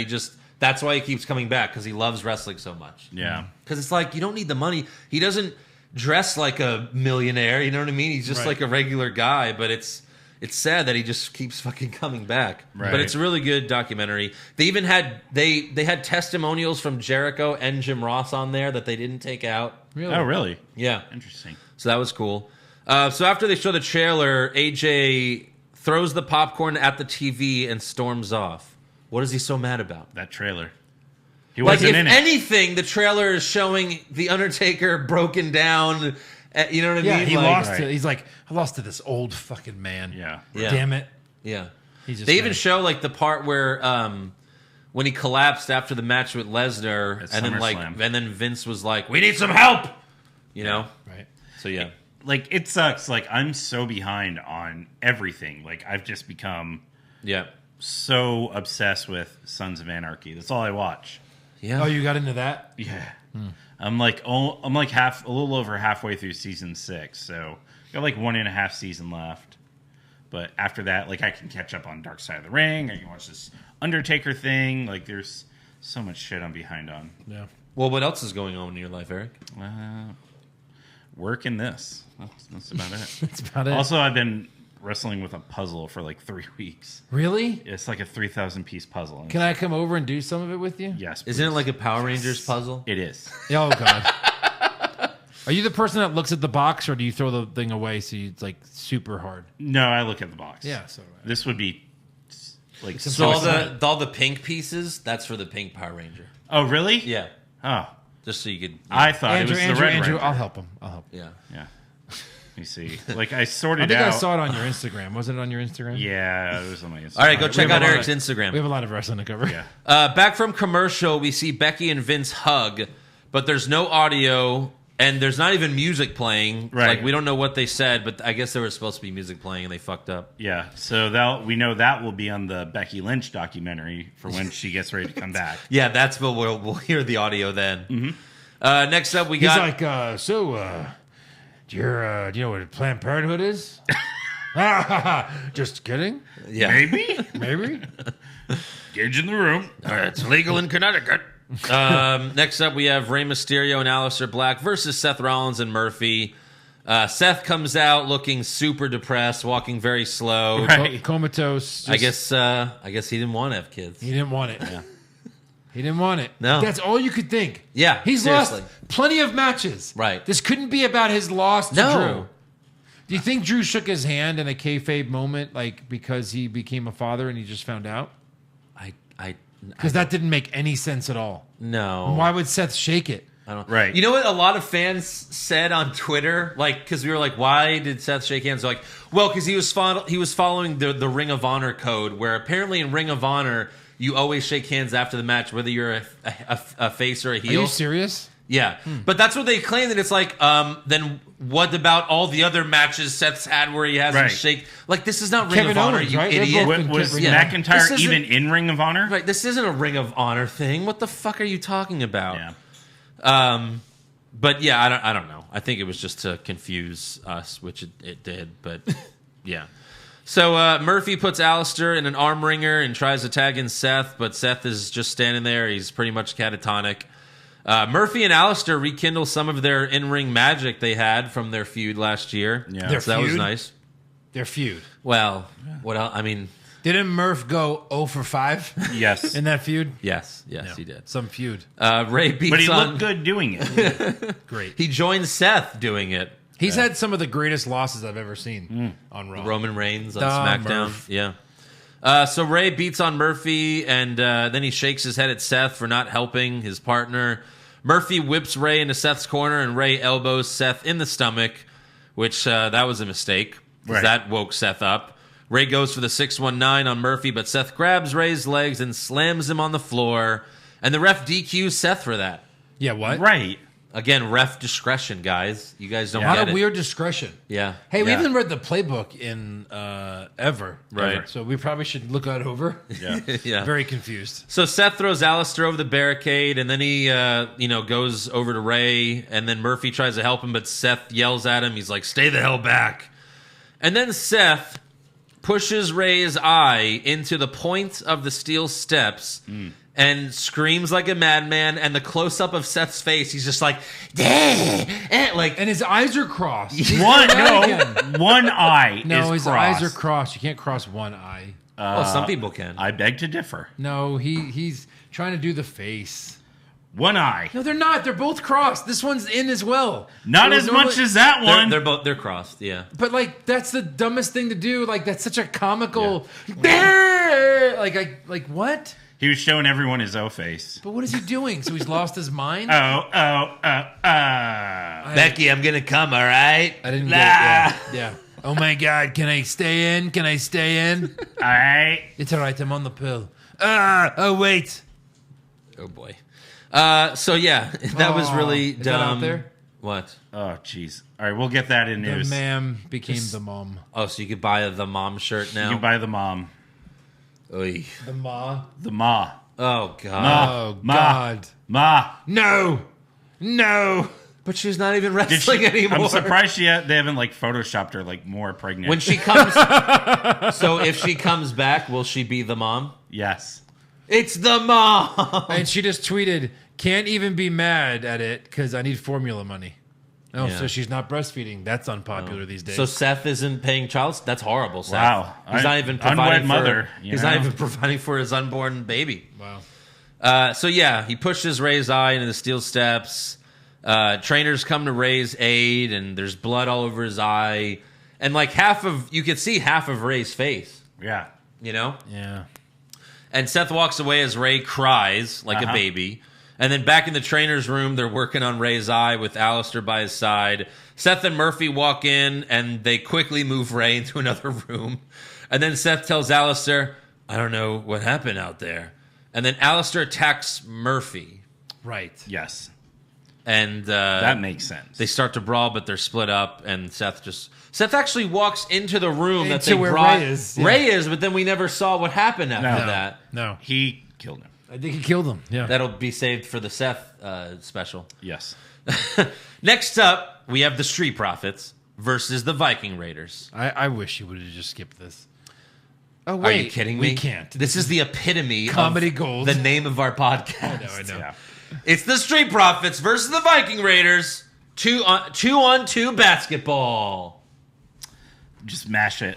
that's why he keeps coming back because he loves wrestling so much. Yeah. Because it's you don't need the money. He doesn't dress like a millionaire, you know what I mean? He's just Right. like a regular guy, but it's sad that he just keeps fucking coming back. Right. But it's a really good documentary. They even had they had testimonials from Jericho and Jim Ross on there that they didn't take out. Really? Oh, really? Yeah. Interesting. So that was cool. So after they show the trailer, AJ throws the popcorn at the TV and storms off. What is he so mad about? That trailer. He If wasn't in it. anything, the trailer is showing the Undertaker broken down. You know what I Yeah, mean? he lost Right. to. He's like, I lost to this old fucking man. Yeah. Yeah. Damn it. Yeah. He's just They even mad. show the part where when he collapsed after the match with Lesnar, At and then SummerSlam. and then Vince was like, "We need some help," you know. Right. So yeah, It sucks. I'm so behind on everything. I've just become yeah, so obsessed with Sons of Anarchy. That's all I watch. yeah. Oh, you got into that? Yeah. I'm a little over halfway through season 6, so got 1.5 season left. But after that, I can catch up on Dark Side of the Ring. I can watch this Undertaker thing. There's so much shit I'm behind on. Yeah. Well, what else is going on in your life, Eric? Work in this. That's about it. That's about it. Also, I've been wrestling with a puzzle for 3 weeks. Really? It's a 3,000 piece puzzle. Can I come over and do some of it with you? Yes. Isn't it please. like a Power Rangers puzzle? It is. Oh, God. Are you the person that looks at the box, or do you throw the thing away so it's super hard? No, I look at the box. Yeah, so This would be Like So all the pink pieces, that's for the pink Power Ranger. Oh, really? Yeah. Oh, Just so you could. I thought it was the Red Andrew, Ranger. I'll help him. Yeah. Yeah. Let me see. Like I sorted I think out. I saw it on your Instagram. Wasn't it on your Instagram? Yeah, it was on my Instagram. All right, go check have out a lot Eric's of- Instagram. We have a lot of wrestling to cover. Yeah. Back from commercial, we see Becky and Vince hug, but there's no audio and there's not even music playing. Right. Like we don't know what they said, but I guess there was supposed to be music playing and they fucked up. Yeah. So we know that will be on the Becky Lynch documentary for when she gets ready to come back. Yeah, that's what we'll hear the audio then. Mm-hmm. Next up, we He's got like, do you know what Planned Parenthood is? Just kidding. yeah. Maybe. Gage in the room. It's legal in Connecticut. Next up, we have Rey Mysterio and Aleister Black versus Seth Rollins and Murphy. Seth comes out looking super depressed, walking very slow. Right. Comatose. I guess he didn't want to have kids. He didn't want it. Yeah. He didn't want it. No. That's all you could think. Yeah, He's seriously. lost plenty of matches. Right. This couldn't be about his loss to No. Drew. Do you think Drew shook his hand in a kayfabe moment, like because he became a father and he just found out? Because that didn't make any sense at all. No. Why would Seth shake it? I don't. Right. You know what? A lot of fans said on Twitter, like, because we were like, "Why did Seth shake hands?" They're like, well, because he was following the Ring of Honor code, where apparently in Ring of Honor you always shake hands after the match, whether you're a face or a Are heel. you serious? Yeah, but that's what they claim. That it's like, then what about all the other matches Seth's had where he hasn't Right. shake? Like, this is not Ring Kevin of Honor, Owens, you right? They're idiot. both- Was Yeah. McIntyre This isn't- even in Ring of Honor? Right, this isn't a Ring of Honor thing. What the fuck are you talking about? Yeah. But yeah, I don't know. I think it was just to confuse us, which it did. But yeah. So Murphy puts Aleister in an arm wringer and tries to tag in Seth, but Seth is just standing there. He's pretty much catatonic. Murphy and Aleister rekindle some of their in-ring magic they had from their feud last year. Yeah. Their So that was feud? nice. Their feud. Well, what else? I mean, Didn't Murph go 0 for 5 Yes. in that feud? yes, he did. Some feud. Ray beats But he on. looked good doing it. Great. He joined Seth doing it. He's had some of the greatest losses I've ever seen on Raw. Roman Reigns on Duh, SmackDown. Murph. Yeah. So Ray beats on Murphy, and then he shakes his head at Seth for not helping his partner. Murphy whips Ray into Seth's corner, and Ray elbows Seth in the stomach, which that was a mistake, because Right. that woke Seth up. Ray goes for the 619 on Murphy, but Seth grabs Ray's legs and slams him on the floor, and the ref DQs Seth for that. Yeah, what? Right. Again, ref discretion, guys. You guys don't A lot get of it. weird discretion. Yeah. Hey, we Yeah. haven't read the playbook in ever. Right. Ever. So we probably should look that over. Yeah. Yeah. Very confused. So Seth throws Aleister over the barricade, and then he, goes over to Ray, and then Murphy tries to help him, but Seth yells at him. He's like, "Stay the hell back!" And then Seth pushes Ray's eye into the point of the steel steps and screams like a madman. And the close up of Seth's face, he's just like, like, And his eyes are crossed. One Again. one eye No, is his crossed. eyes are crossed. You can't cross one eye. well, some people can. I beg to differ. No, he's trying to do the face. One eye. No, they're not. They're both crossed. This one's in as well. Not It as was much normally- as that one. They're crossed. Yeah. But like that's the dumbest thing to do. Like that's such a comical. Like what? He was showing everyone his O face. But what is he doing? So he's lost his mind. Becky, I'm gonna come. All right. I didn't get it. Yeah. Oh my God! Can I stay in? Can I stay in? All right. It's all right. I'm on the pill. Oh wait. Oh boy. So yeah, that was really Is that dumb. out there? What? Oh, jeez. All right, we'll get that in The news. ma'am became the mom. Oh, so you could buy the mom shirt now. You buy the mom. Oy. The ma. The ma. Oh god. Oh Ma. God. Ma. No. No. But she's not even Did wrestling she, anymore. I'm surprised they haven't like photoshopped her like more pregnant. When she comes. So if she comes back, will she be the mom? yes. It's the mom. And she just tweeted, "Can't even be mad at it because I need formula money." Oh, Yeah. so she's not breastfeeding. That's unpopular these days. So Seth isn't paying child. That's horrible. Seth. Wow. He's not even Unwed providing for. mother, you He's not know? even providing for his unborn baby. wow. So yeah, he pushes Ray's eye into the steel steps. Trainers come to Ray's aid, and there's blood all over his eye, and like you could see half of Ray's face. Yeah. You know. Yeah. And Seth walks away as Rey cries like a baby. And then back in the trainer's room, they're working on Rey's eye with Alistair by his side. Seth and Murphy walk in, and they quickly move Rey into another room. And then Seth tells Alistair, I don't know what happened out there. And then Alistair attacks Murphy. Right. Yes. And that makes sense. They start to brawl, but they're split up, and Seth actually walks into the room that they where brought Rey is. Yeah. Rey is, but then we never saw what happened after that. No. He killed him. I think he killed him. Yeah. That'll be saved for the Seth special. Yes. Next up, we have the Street Profits versus the Viking Raiders. I wish you would have just skipped this. Oh, wait. Are you kidding me? We can't. This is the epitome Comedy of gold. the name of our podcast. I know. Yeah. It's the Street Profits versus the Viking Raiders. 2-on-2 basketball. Just mash it.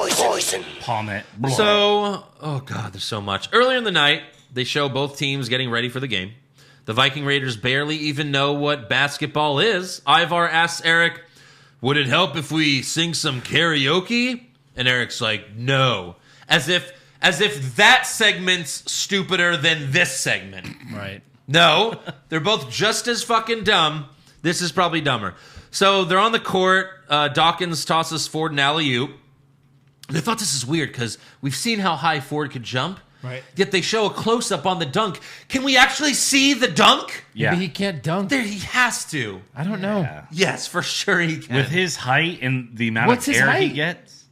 Poison. Palm it. So, oh God, there's so much. Earlier in the night, they show both teams getting ready for the game. The Viking Raiders barely even know what basketball is. Ivar asks Eric, would it help if we sing some karaoke? And Eric's like, no. As if that segment's stupider than this segment. Right. No, they're both just as fucking dumb. This is probably dumber. So they're on the court. Dawkins tosses Ford an alley-oop. And I thought this is weird because we've seen how high Ford could jump. Right. Yet they show a close-up on the dunk. Can we actually see the dunk? Yeah. Maybe he can't dunk. There, he has to. I don't know. Yeah. Yes, for sure he can. With his height and the amount What's of his air he height? gets,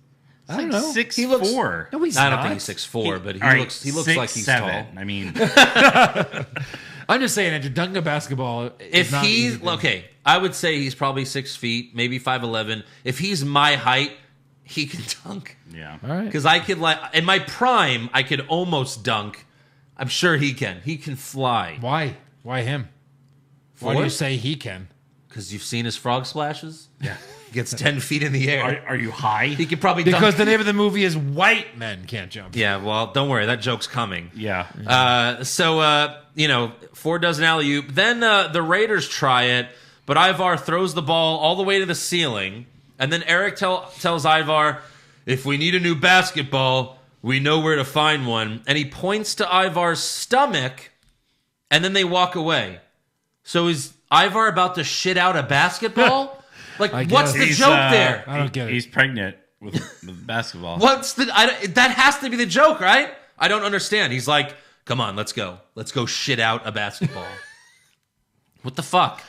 I don't know. 6'4". No, he's I not. don't think he's 6'4", but he All right, looks like he's 6'7". tall. I mean, I'm just saying, after dunking a basketball, If he's okay, I would say he's probably 6 feet, maybe 5'11". If he's my height, he can dunk. yeah. All right. Because I could in my prime, I could almost dunk. I'm sure he can. He can fly. Why? Why him? Why do Ford? you say he can? Because you've seen his frog splashes. Yeah, he gets 10 feet in the air. Are you high? He could probably Because dunk. the name of the movie is White Men Can't Jump. Yeah, well, don't worry, that joke's coming. Yeah. So Ford does an alley oop. Then the Raiders try it, but Ivar throws the ball all the way to the ceiling, and then Eric tells Ivar, "If we need a new basketball, we know where to find one." And he points to Ivar's stomach, and then they walk away. So is Ivar about to shit out a basketball? Like, I what's guess. the joke there? I don't get it. He's pregnant with basketball. What's that has to be the joke, right? I don't understand. He's like, come on, let's go. Let's go shit out a basketball. What the fuck?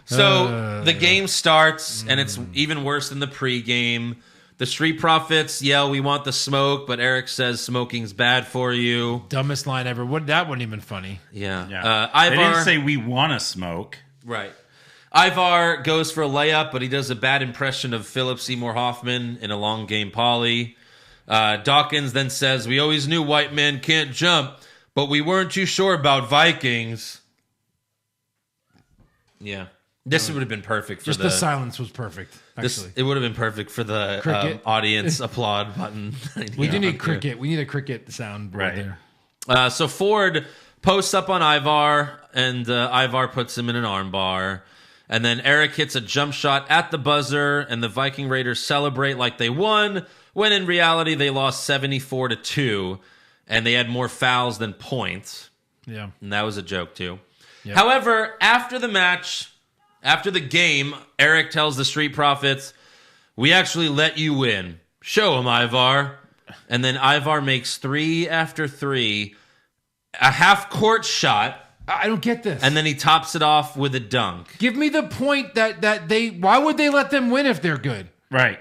So the game starts, and it's even worse than the pregame. The Street Profits yell, we want the smoke, but Eric says smoking's bad for you. Dumbest line ever. That wasn't even funny. Yeah. Yeah. Ivar, They didn't say we want to smoke. right. Ivar goes for a layup, but he does a bad impression of Philip Seymour Hoffman in a long game poly. Dawkins then says, we always knew white men can't jump, but we weren't too sure about Vikings. Yeah. This would have been perfect for Just the silence was perfect, actually. it would have been perfect for the Cricket. audience applaud button. We do need cricket. We need a cricket sound right there. So Ford posts up on Ivar, and Ivar puts him in an armbar. And then Eric hits a jump shot at the buzzer, and the Viking Raiders celebrate like they won, when in reality they lost 74-2, and they had more fouls than points. Yeah. And that was a joke, too. Yep. However, after the match, after the game, Eric tells the Street Profits, we actually let you win. Show him, Ivar. And then Ivar makes 3 after 3, a half-court shot, I don't get this. and then he tops it off with a dunk. Give me the point that they... Why would they let them win if they're good? Right.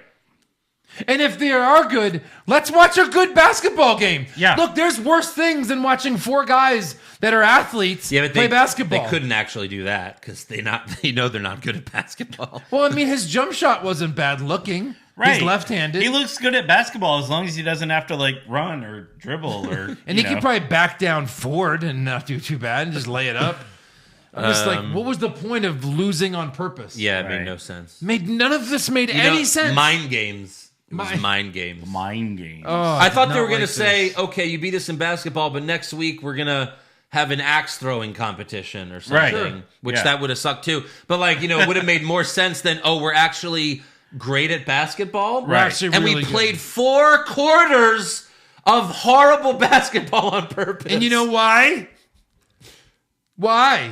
And if they are good, let's watch a good basketball game. Yeah. Look, there's worse things than watching 4 guys that are athletes play basketball. They couldn't actually do that because they know they're not good at basketball. Well, I mean, his jump shot wasn't bad looking. Right. He's left-handed. He looks good at basketball as long as he doesn't have to run or dribble or. And he could probably back down Ford and not do too bad and just lay it up. I'm just what was the point of losing on purpose? Yeah, it Right. made no sense. None of this made You know, any sense. Mind games. It was mind games. Mind games. Oh, I thought did they were not going to like say, this. okay, you beat us in basketball, but next week we're going to have an axe throwing competition or something, Right. which Yeah. that would have sucked too. But it would have made more sense than, we're actually great at basketball. Right. Actually And we really good. played 4 quarters of horrible basketball on purpose. And you know why? Why?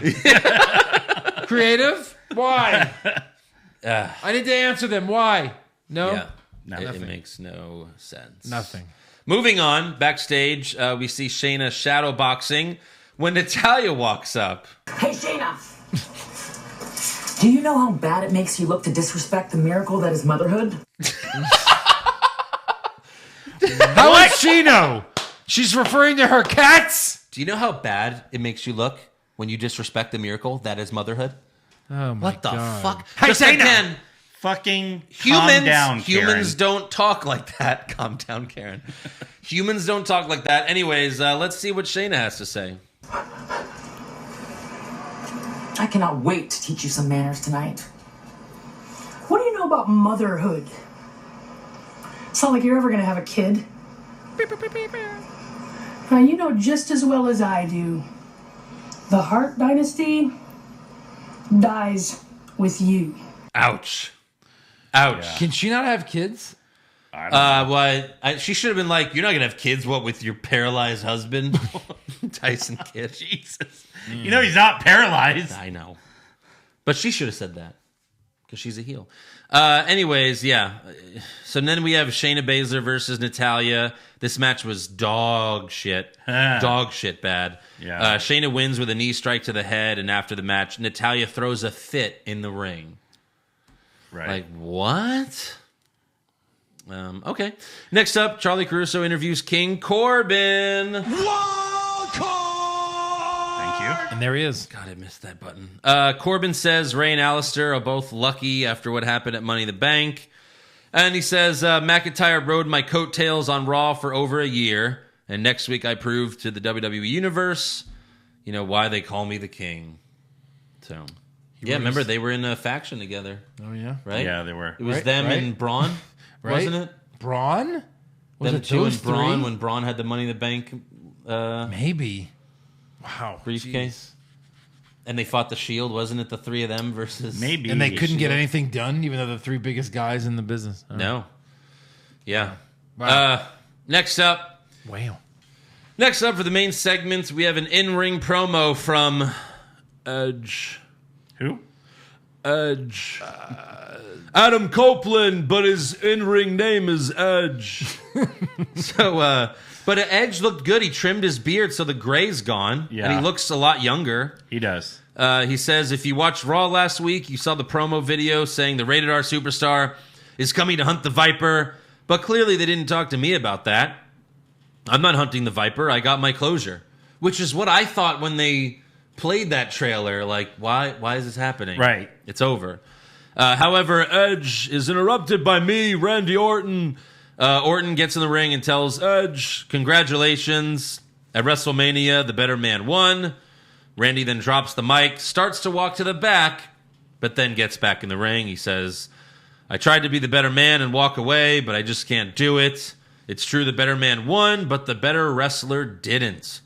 Creative? Why? I need to answer them. Why? No? Yeah. No, It makes no sense. Nothing. Moving on, backstage, we see Shayna shadowboxing when Natalya walks up. Hey, Shayna! Do you know how bad it makes you look to disrespect the miracle that is motherhood? How would she know? She's referring to her cats? Do you know how bad it makes you look when you disrespect the miracle that is motherhood? Oh, my What the God. fuck? Hey, Just Shayna! again, Fucking humans, calm down, humans Karen. don't talk like that. Calm down, Karen. Humans don't talk like that. Anyways, let's see what Shayna has to say. I cannot wait to teach you some manners tonight. What do you know about motherhood? It's not like you're ever gonna have a kid. Now, you know just as well as I do. The Hart Dynasty dies with you. Ouch. Ouch. Can she not have kids? She should have been like, you're not going to have kids, what, with your paralyzed husband? Tyson Kidd. Jesus. You know he's not paralyzed. I know. But she should have said that because she's a heel. Anyways, yeah. So then we have Shayna Baszler versus Natalya. This match was dog shit. Dog shit bad. Yeah. Shayna wins with a knee strike to the head, and after the match, Natalya throws a fit in the ring. Right. Like, what? Okay. Next up, Charlie Caruso interviews King Corbin. Thank you. And there he is. God, I missed that button. Corbin says Ray and Alistair are both lucky after what happened at Money in the Bank. And he says, McIntyre rode my coattails on Raw for over a year. And next week I proved to the WWE Universe, why they call me the King. So, remember they were in a faction together. Oh, yeah? Right? Yeah, they were. It was them and Braun, Right? wasn't it? Braun? Was Them it two those and Braun three? when Braun had the Money in the Bank Maybe. Wow. briefcase. And they fought the Shield, wasn't it? The three of them versus Maybe. And they couldn't get Shield. anything done, even though the three biggest guys in the business. Oh. No. Yeah. Wow. Next up Wow. for the main segment, we have an in-ring promo from Edge. Who? Edge. Adam Copeland, but his in-ring name is Edge. But Edge looked good. He trimmed his beard so the gray's gone. Yeah. And he looks a lot younger. He does. He says, if you watched Raw last week, you saw the promo video saying the Rated R Superstar is coming to hunt the Viper. But clearly they didn't talk to me about that. I'm not hunting the Viper. I got my closure. Which is what I thought when they played that trailer. Like, why is this happening? Right. It's over. However, Edge is interrupted by me, Randy Orton. Orton gets in the ring and tells Edge, congratulations. At WrestleMania, the better man won. Randy then drops the mic, starts to walk to the back, but then gets back in the ring. He says, I tried to be the better man and walk away, but I just can't do it. It's true the better man won, but the better wrestler didn't.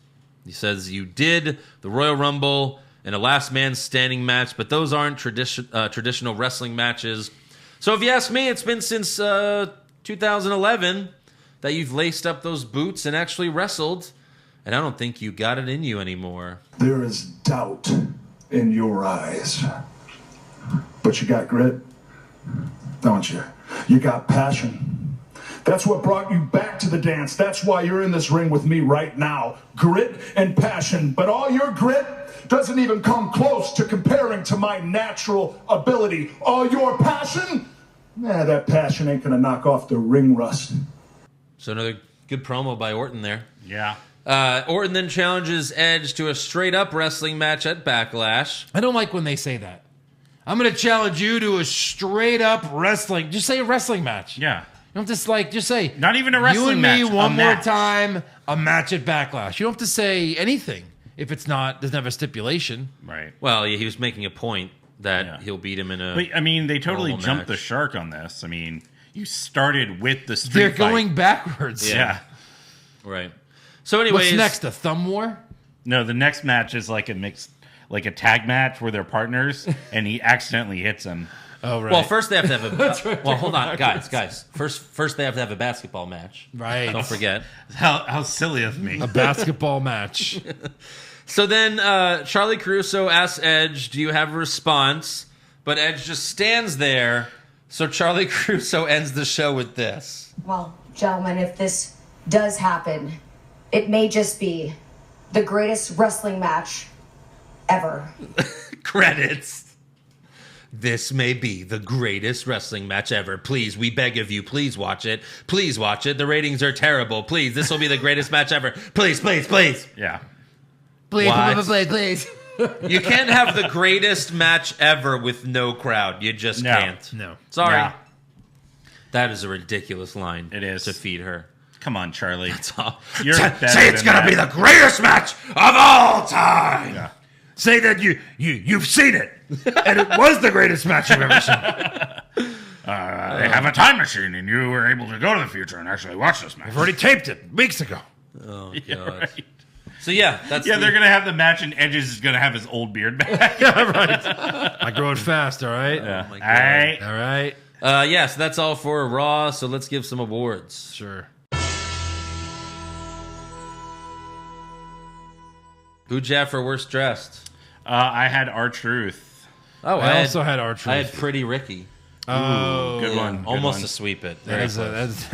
He says, you did the Royal Rumble and a last man standing match, but those aren't traditional wrestling matches. So if you ask me, it's been since 2011 that you've laced up those boots and actually wrestled, and I don't think you got it in you anymore. There is doubt in your eyes, but you got grit, don't you? You got passion. That's what brought you back to the dance. That's why you're in this ring with me right now. Grit and passion. But all your grit doesn't even come close to comparing to my natural ability. All your passion? That passion ain't gonna knock off the ring rust. So another good promo by Orton there. Yeah. Orton then challenges Edge to a straight-up wrestling match at Backlash. I don't like when they say that. I'm going to challenge you to a straight-up wrestling. Just say a wrestling match. Yeah. You don't have to just say... Not even a wrestling match. You and me one a more match. time, a match at Backlash. You don't have to say anything if it's not doesn't have a stipulation. Right. Well, yeah, he was making a point that he'll beat him in a... But, I mean, they totally normal jumped the match. shark on this. I mean, you started with the street They're fight. going backwards. Yeah. Right. So anyways... What's next? A thumb war? No, the next match is like a mixed... like a tag match where they're partners, and he accidentally hits him. Oh, right. Well, first they have to have a. right. Well, hold on, guys. First they have to have a basketball match. Right. Don't forget. How silly of me. A basketball match. So then Charlie Caruso asks Edge, "Do you have a response?" But Edge just stands there. So Charlie Caruso ends the show with this. Well, gentlemen, if this does happen, it may just be the greatest wrestling match ever. Credits. This may be the greatest wrestling match ever. Please, we beg of you, please watch it. Please watch it. The ratings are terrible. Please, this will be the greatest match ever. Please. Yeah. Please. You can't have the greatest match ever with no crowd. You just can't. No. Sorry. Yeah. That is a ridiculous line. It is. To feed her. Come on, Charlie. You're Say it's gonna be the greatest match of all time. Yeah. Say that you've seen it, and it was the greatest match you've ever seen. They have a time machine, and you were able to go to the future and actually watch this match. I've already taped it weeks ago. Oh Yeah, god. right. So yeah, that's They're gonna have the match, and Edge is gonna have his old beard back. I grow it fast, all right? Yeah. my All God. right. All right. So that's all for Raw. So let's give some awards. Sure. Who'd you have for worst dressed? I had R-Truth. Oh, I also had R-Truth. I had Pretty Ricky. Oh, Good one. Good Almost one. to sweep it. that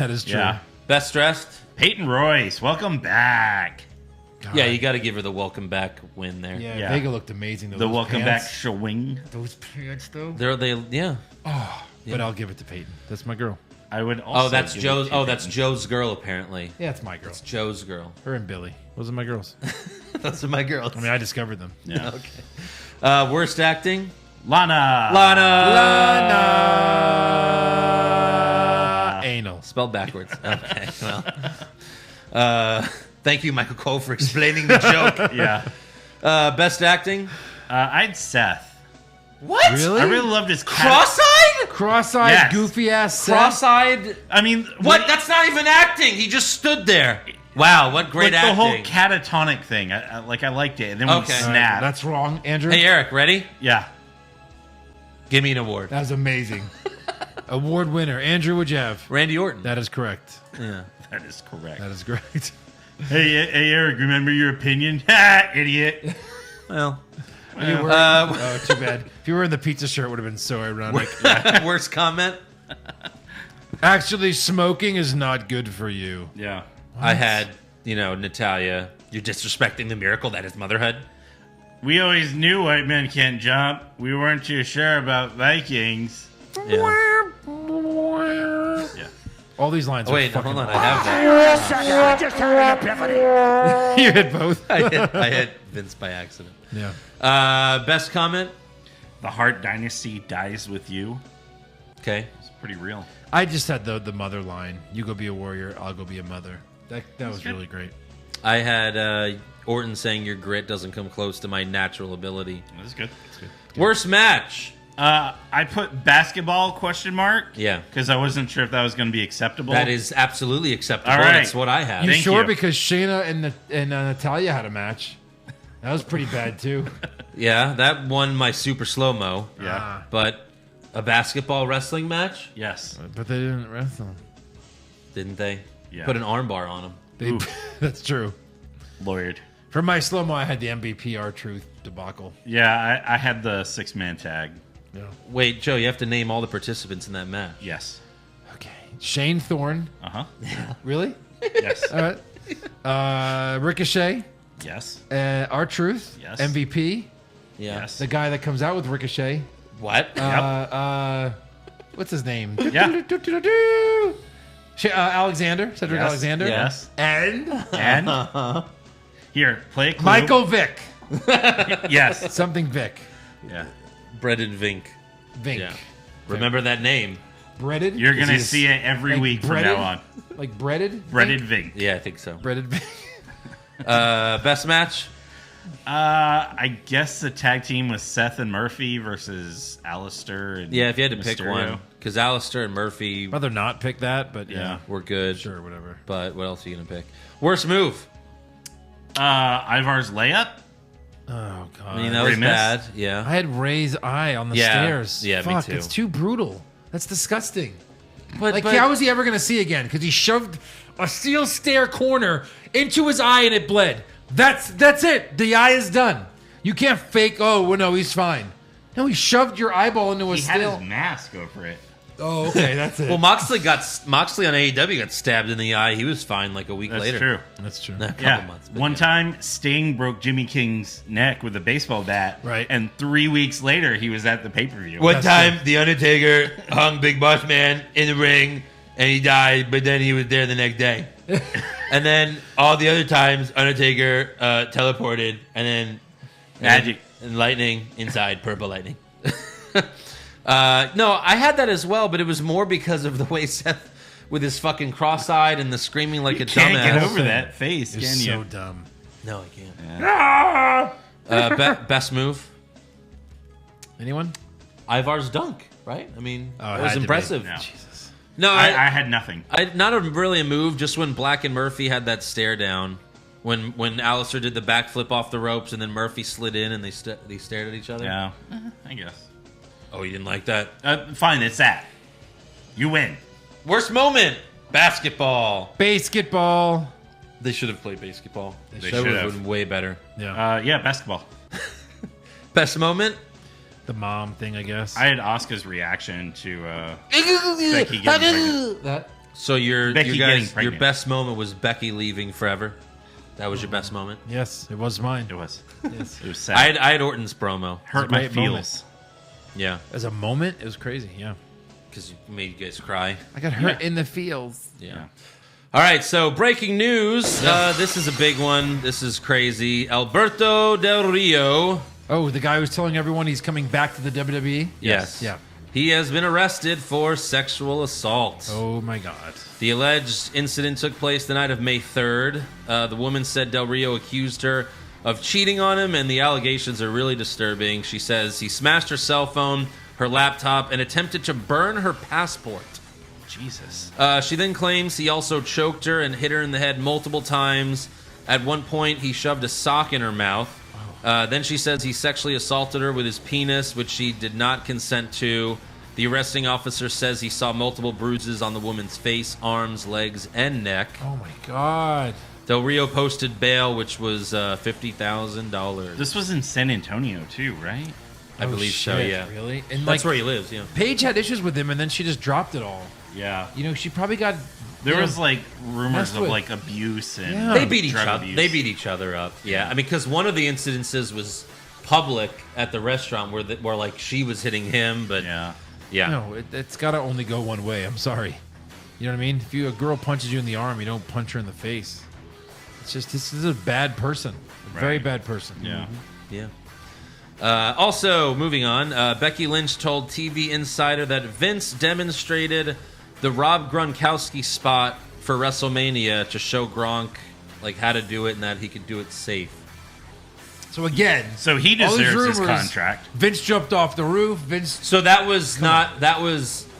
is true. Yeah. Best dressed? Peyton Royce, welcome back. God. Yeah, you got to give her the welcome back win there. Yeah, Yeah. Vega looked amazing. Though. The Those welcome pants, back showing. Those pants, though. Yeah. But I'll give it to Peyton. That's my girl. I would also. Oh, that's give it Joe's. to Oh, that's Peyton. Joe's girl. Apparently, Yeah, it's my girl. Joe's girl. Her and Billy. Those are my girls. Those are my girls. I mean, I discovered them. Yeah. Okay. Worst acting? Lana. Anal. Spelled backwards. Okay. Well. Thank you, Michael Cole, for explaining the joke. Yeah. Best acting? I'd Seth. What? Really? I really loved his Cross-eyed? Cross-eyed, Yes. goofy ass. Seth. Cross-eyed? I mean, What? That's not even acting. He just stood there. Wow, what great like the acting. whole catatonic thing. I liked it, and then when Okay. he All All right, snapped. that's wrong, Andrew. Hey, Eric, ready? Yeah. Give me an award. That was amazing. Award winner. Andrew, what'd you have? Randy Orton. That is correct. Yeah. That is correct. That is correct. Hey, Eric, remember your opinion? Ha, idiot. Well, Oh, too bad. If you were in the pizza shirt, it would have been so ironic. worst comment? Actually, smoking is not good for you. Yeah. I had, Natalya. You're disrespecting the miracle that is motherhood. We always knew white men can't jump. We weren't too sure about Vikings. Yeah. Yeah. All these lines Oh, are wait, fucking hold on. I have that. I just had an epiphany. You hit both. I hit Vince by accident. Yeah. Best comment? The Hart Dynasty dies with you. Okay. It's pretty real. I just had the mother line. You go be a warrior, I'll go be a mother. That was good. really great. I had Orton saying your grit doesn't come close to my natural ability. That's good. That's good. Worst match? I put basketball ? Yeah. Because I wasn't sure if that was going to be acceptable. That is absolutely acceptable. All right. That's what I had. You Thank sure? you. Because Shayna and Natalya had a match. That was pretty bad too. Yeah, that won my super slow-mo. Yeah. But a basketball wrestling match? Yes. But they didn't wrestle. Didn't they? Yeah. Put an armbar on him. They, that's true. Lawyered. For my slow mo, I had the MVP R-Truth debacle. Yeah, I had the 6-man tag. Yeah. Wait, Joe, you have to name all the participants in that match. Yes. Okay. Shane Thorne. Uh-huh. Really? Yes. All right. Ricochet. Yes. R-Truth. Yes. MVP. Yeah. Yes. The guy that comes out with Ricochet. What? What's his name? Yeah. Alexander. Cedric Yes. Alexander. Yes. And Here, play a clue. Michael Vick. Yes. Something Vick. Yeah. Breaded Vink. Vink. Yeah. Remember that name. Breaded? You're going to Is he see it every like week breaded? from now on. Like breaded? Breaded Vink? Vink. Yeah, I think so. Breaded Vink. Best match? I guess the tag team was Seth and Murphy versus Alistair and Yeah, if you had to pick Mysterio. one. Because Alistair and Murphy Rather not pick that, but yeah. were good. Sure, whatever. But what else are you going to pick? Worst move? Ivar's layup. Oh God! I mean, that was bad. Yeah. I had Ray's eye on the stairs. Yeah, Fuck, me too. it's too brutal. That's disgusting. But how is he ever going to see again? Because he shoved a steel stair corner into his eye and it bled. That's it. The eye is done. You can't fake. Oh, well, no, he's fine. No, he shoved your eyeball into a He steel. had his mask over it. Oh, okay, that's it. Well, Moxley on AEW got stabbed in the eye. He was fine like a week That's later. true. That's true. A couple months. But One time, Sting broke Jimmy King's neck with a baseball bat. Right. And 3 weeks later, he was at the pay-per-view. One time, The Undertaker hung Big Boss Man in the ring, and he died, but then he was there the next day. And then all the other times, Undertaker teleported, and then Magic. and lightning inside, purple lightning. No, I had that as well, but it was more because of the way Seth, with his fucking cross-eyed and the screaming like a Can't dumbass. get over that face, It's can you? so dumb. No, I can't. Best move? Anyone? Ivar's dunk, right? I mean, Oh, it it was had to be. impressive. No. Jesus. No, I had nothing. really a move. Just when Black and Murphy had that stare down, when Alistair did the backflip off the ropes, and then Murphy slid in, and they stared at each other. Yeah, I guess. Oh, you didn't like that? Fine, it's that. You win. Worst moment: basketball. Basketball. They should have played basketball. They That should would have. been way better. Yeah. Yeah, basketball. Best moment? The mom thing, I guess. I had Asuka's reaction to Becky getting pregnant. that. So your Becky getting your pregnant. best moment was Becky leaving forever. That was your best moment. Yes, it was mine. It was. Yes. It was sad. I had Orton's promo. Hurt a my great feels. Yeah, As a moment, it was crazy. Yeah. because you made you guys cry. I got hurt Yeah. in the feels. Yeah. All right, so breaking news. This is a big one. This is crazy. Alberto Del Rio. Oh, the guy who's telling everyone he's coming back to the WWE? Yes. Yeah. He has been arrested for sexual assault. Oh, my God. The alleged incident took place the night of May 3rd. The woman said Del Rio accused her of cheating on him, and the allegations are really disturbing. She says he smashed her cell phone, her laptop, and attempted to burn her passport. Jesus. She then claims he also choked her and hit her in the head multiple times. At one point, he shoved a sock in her mouth. Then she says he sexually assaulted her with his penis, which she did not consent to. The arresting officer says he saw multiple bruises on the woman's face, arms, legs, and neck. Oh, my God. Del Rio posted bail, which was $50,000. This was in San Antonio, too, right? I believe so, shit, yeah. Really? And That's like, where he lives, yeah. Paige had issues with him, and then she just dropped it all. Yeah. You know, she probably got... There you was know, like rumors messed of with. like abuse and Yeah. They beat each drug other. abuse. They beat each other up. Yeah, I mean, because one of the incidences was public at the restaurant where like she was hitting him, but Yeah. No, it's got to only go one way. I'm sorry. You know what I mean? If a girl punches you in the arm, you don't punch her in the face. It's just, this is a bad person. A very bad person. Yeah. yeah. Also, moving on, Becky Lynch told TV Insider that Vince demonstrated the Rob Gronkowski spot for WrestleMania to show Gronk like how to do it and that he could do it safe. So again, So he all these deserves his rumors, contract. Vince jumped off the roof. Vince. So that was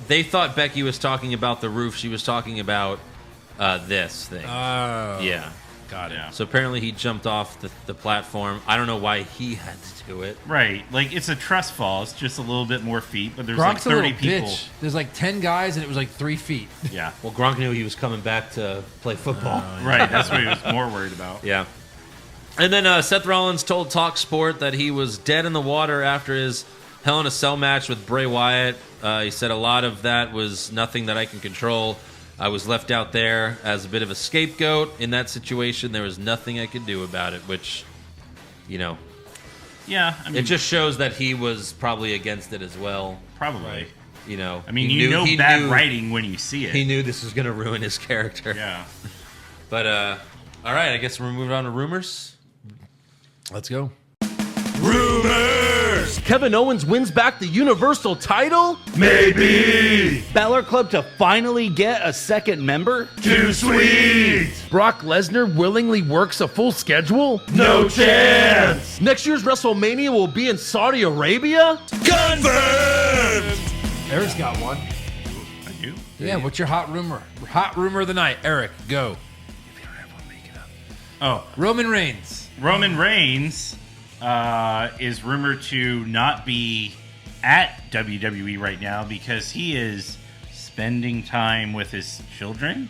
they thought Becky was talking about the roof. She was talking about this thing. Yeah. Got it. Yeah. So apparently he jumped off the platform. I don't know why he had to do it. Right. Like it's a trust fall. It's just a little bit more feet, but there's Gronk's like a 30 little people. bitch. There's like 10 guys, and it was like 3 feet. Yeah. Well, Gronk knew he was coming back to play football. Right. That's what he was more worried about. Yeah. And then Seth Rollins told TalkSport that he was dead in the water after his Hell in a Cell match with Bray Wyatt. He said a lot of that was nothing that I can control. I was left out there as a bit of a scapegoat in that situation. There was nothing I could do about it, which, you know, Yeah. I mean, it just shows that he was probably against it as well. probably. You know, I mean, he you knew- know he bad knew- writing when you see it. He knew this was going to ruin his character. Yeah. But, all right, I guess we're moving on to rumors. Let's go. Rumors! Kevin Owens wins back the Universal title? Maybe! Balor Club to finally get a second member? Too sweet! Brock Lesnar willingly works a full schedule? No chance! Next year's WrestleMania will be in Saudi Arabia? Confirmed! Eric's got one. I do? Yeah, what's your hot rumor? Hot rumor of the night. Eric, go. If you don't have one, make it up. Oh, Roman Reigns. Roman Reigns is rumored to not be at WWE right now because he is spending time with his children.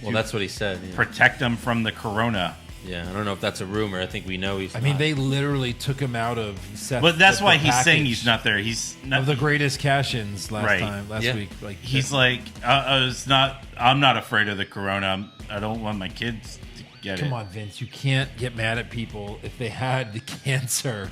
Well, that's what he said. Yeah. Protect them from the corona. Yeah, I don't know if that's a rumor. I think we know he's. I mean, they literally took him out of Seth. But that's why he's saying he's not there. He's not of the greatest cash-ins last week. Like he's like, I'm not afraid of the corona. I don't want my kids to get it. Come on, Vince. You can't get mad at people if they had the cancer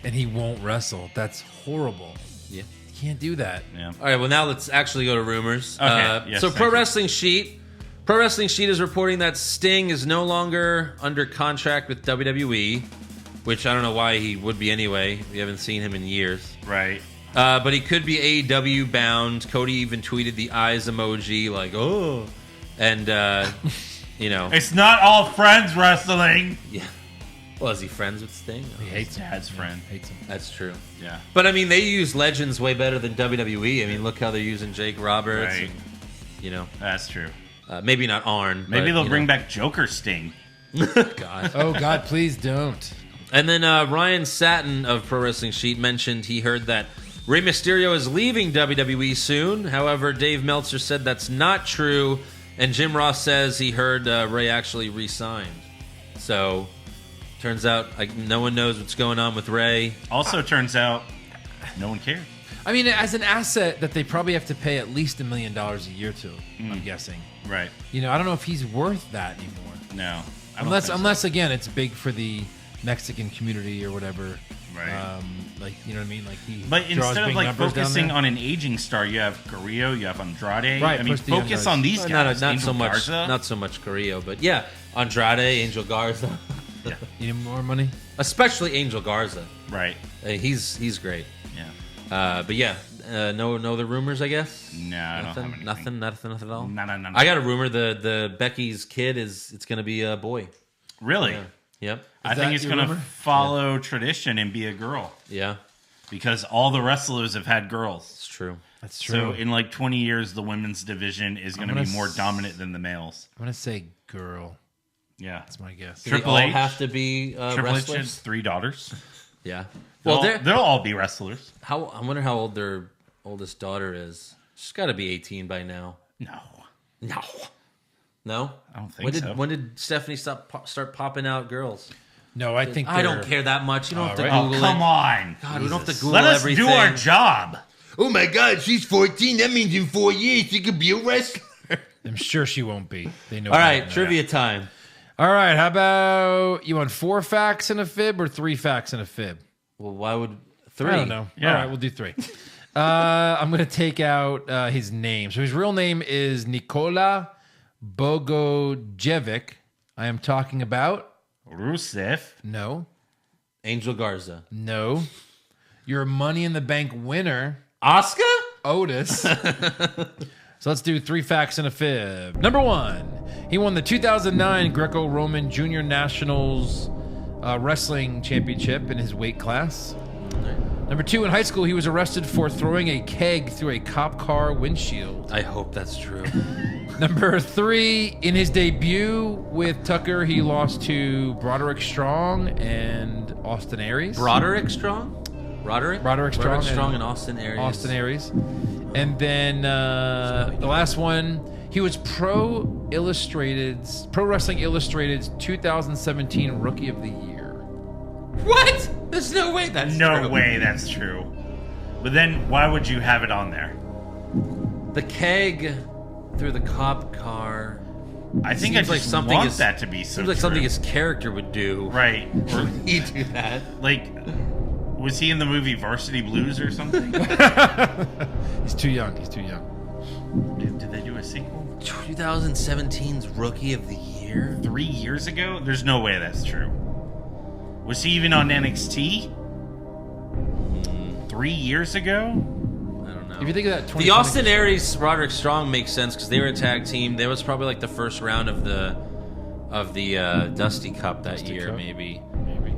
and he won't wrestle. That's horrible. Yeah, you can't do that. Yeah. All right. Well, now let's actually go to rumors. Okay. Yes, so Pro Wrestling Sheet is reporting that Sting is no longer under contract with WWE, which I don't know why he would be anyway. We haven't seen him in years. Right. But he could be AEW bound. Cody even tweeted the eyes emoji, like, oh. And, you know. It's not all friends wrestling. Yeah. Well, is he friends with Sting? He hates him. Dad's friend. Hates him. That's true. Yeah. But, I mean, they use legends way better than WWE. I mean, look how they're using Jake Roberts. Right. And, you know. That's true. Maybe not Arn. Maybe but, they'll bring back Joker Sting. God. Oh, God, please don't. And then Ryan Satin of Pro Wrestling Sheet mentioned he heard that Rey Mysterio is leaving WWE soon. However, Dave Meltzer said that's not true. And Jim Ross says he heard Rey actually re-signed. So, turns out no one knows what's going on with Rey. Also turns out no one cares. I mean, as an asset that they probably have to pay at least $1 million a year to, I'm guessing. Right. You know, I don't know if he's worth that anymore. No. Unless again, it's big for the Mexican community or whatever. Right. Like, you know what I mean? Like but instead of like focusing on an aging star, you have Carrillo, you have Andrade. Right, I mean, focus on these guys. Not so much Carrillo, but yeah, Andrade, Angel Garza. Yeah. You need more money? Especially Angel Garza. Right. He's great. Yeah. But yeah, no other rumors, I guess. No, I don't have anything. Nothing at all. No. I got a rumor the Becky's kid it's gonna be a boy. Really? Yeah. Yep. I think it's going to follow tradition and be a girl. Yeah. Because all the wrestlers have had girls. It's true. That's true. So in like 20 years, the women's division is going to be more dominant than the males. I'm going to say girl. Yeah. That's my guess. Triple H all have to be Triple H wrestlers? has 3 daughters. Yeah. They'll all be wrestlers. I wonder how old their oldest daughter is. She's got to be 18 by now. No. No? I don't think so. When did Stephanie start popping out girls? No, I think I don't care that much. You don't have to Google it. Come on. God, we don't have to Google Let us everything. do our job. Oh my God, she's 14. That means in 4 years she could be a wrestler. I'm sure she won't be. They know. All right, trivia time. All right, how about you want 4 facts and a fib or 3 facts and a fib? Well, why would 3? I don't know. Yeah. All right, we'll do 3. I'm going to take out his name. So his real name is Nikola Bogojevic. I am talking about Rusev. No. Angel Garza. No. Your Money in the Bank winner, Asuka? Otis. So let's do 3 facts and a fib. Number 1, he won the 2009 Greco-Roman Junior Nationals Wrestling Championship in his weight class. Number 2, in high school, he was arrested for throwing a keg through a cop car windshield. I hope that's true. Number 3, in his debut with Tucker, he lost to Broderick Strong and Austin Aries. Broderick Strong? Roderick Strong and Austin Aries. And then the last one, he was Pro Wrestling Illustrated's 2017 Rookie of the Year. What? There's no way that's true. No way that's true. But then why would you have it on there? The keg through the cop car. I think I just want that to be so Seems like true. something his character would do. Right. Or he'd do that. Like, was he in the movie Varsity Blues or something? He's too young. Did they do a sequel? 2017's Rookie of the Year? 3 years ago? There's no way that's true. Was he even on NXT? 3 years ago? I don't know. If you think of that, The Austin Aries Roderick Strong makes sense because they were a tag team. That was probably like the first round of the Dusty Cup that year, maybe.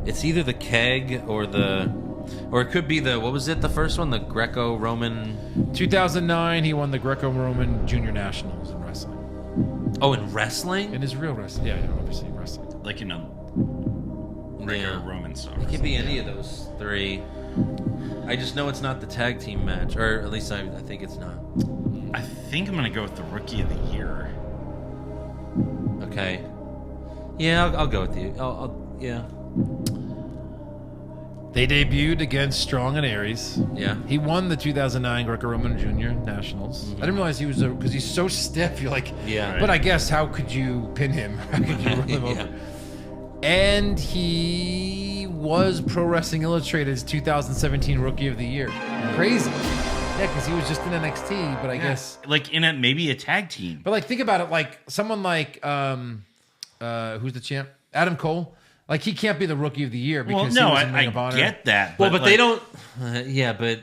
It's either the keg or it could be what was it? The first one, the Greco-Roman. 2009, he won the Greco-Roman Junior Nationals in wrestling. Oh, in wrestling? In his real wrestling, yeah, obviously wrestling. Like in a Greco-Roman stuff. It could be any of those three. I just know it's not the tag team match, or at least I think it's not. I think I'm going to go with the Rookie of the Year. Okay. Yeah, I'll go with you. Yeah. They debuted against Strong and Aries. Yeah. He won the 2009 Greco-Roman Junior Nationals. I didn't realize he was because he's so stiff. You're like, Yeah. But I guess how could you pin him? How could you roll him over? And he was Pro Wrestling Illustrated's 2017 Rookie of the Year. Crazy. Yeah, because he was just in NXT, but I guess like in maybe a tag team. But like, think about it. Like someone like who's the champ? Adam Cole. Like he can't be the Rookie of the Year because well, no, he was in Ring of I Honor. get that. Well, but like, they don't. Yeah, but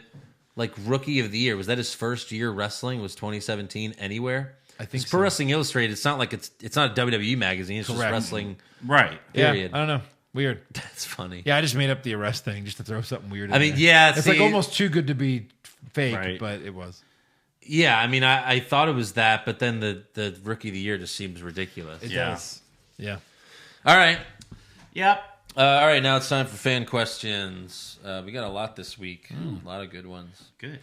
like Rookie of the Year, was that his first year wrestling? Was 2017 anywhere? I think so. Pro Wrestling Illustrated. It's not like it's not a WWE magazine. It's just wrestling. Right. Period. Yeah, I don't know. Weird. That's funny. Yeah, I just made up the arrest thing just to throw something weird in I mean, there. yeah, It's like almost too good to be fake, but it was. Yeah, I mean, I thought it was that, but then the Rookie of the Year just seems ridiculous. It does. Yeah. All right. Yep. All right, now it's time for fan questions. We got a lot this week. A lot of good ones. Good.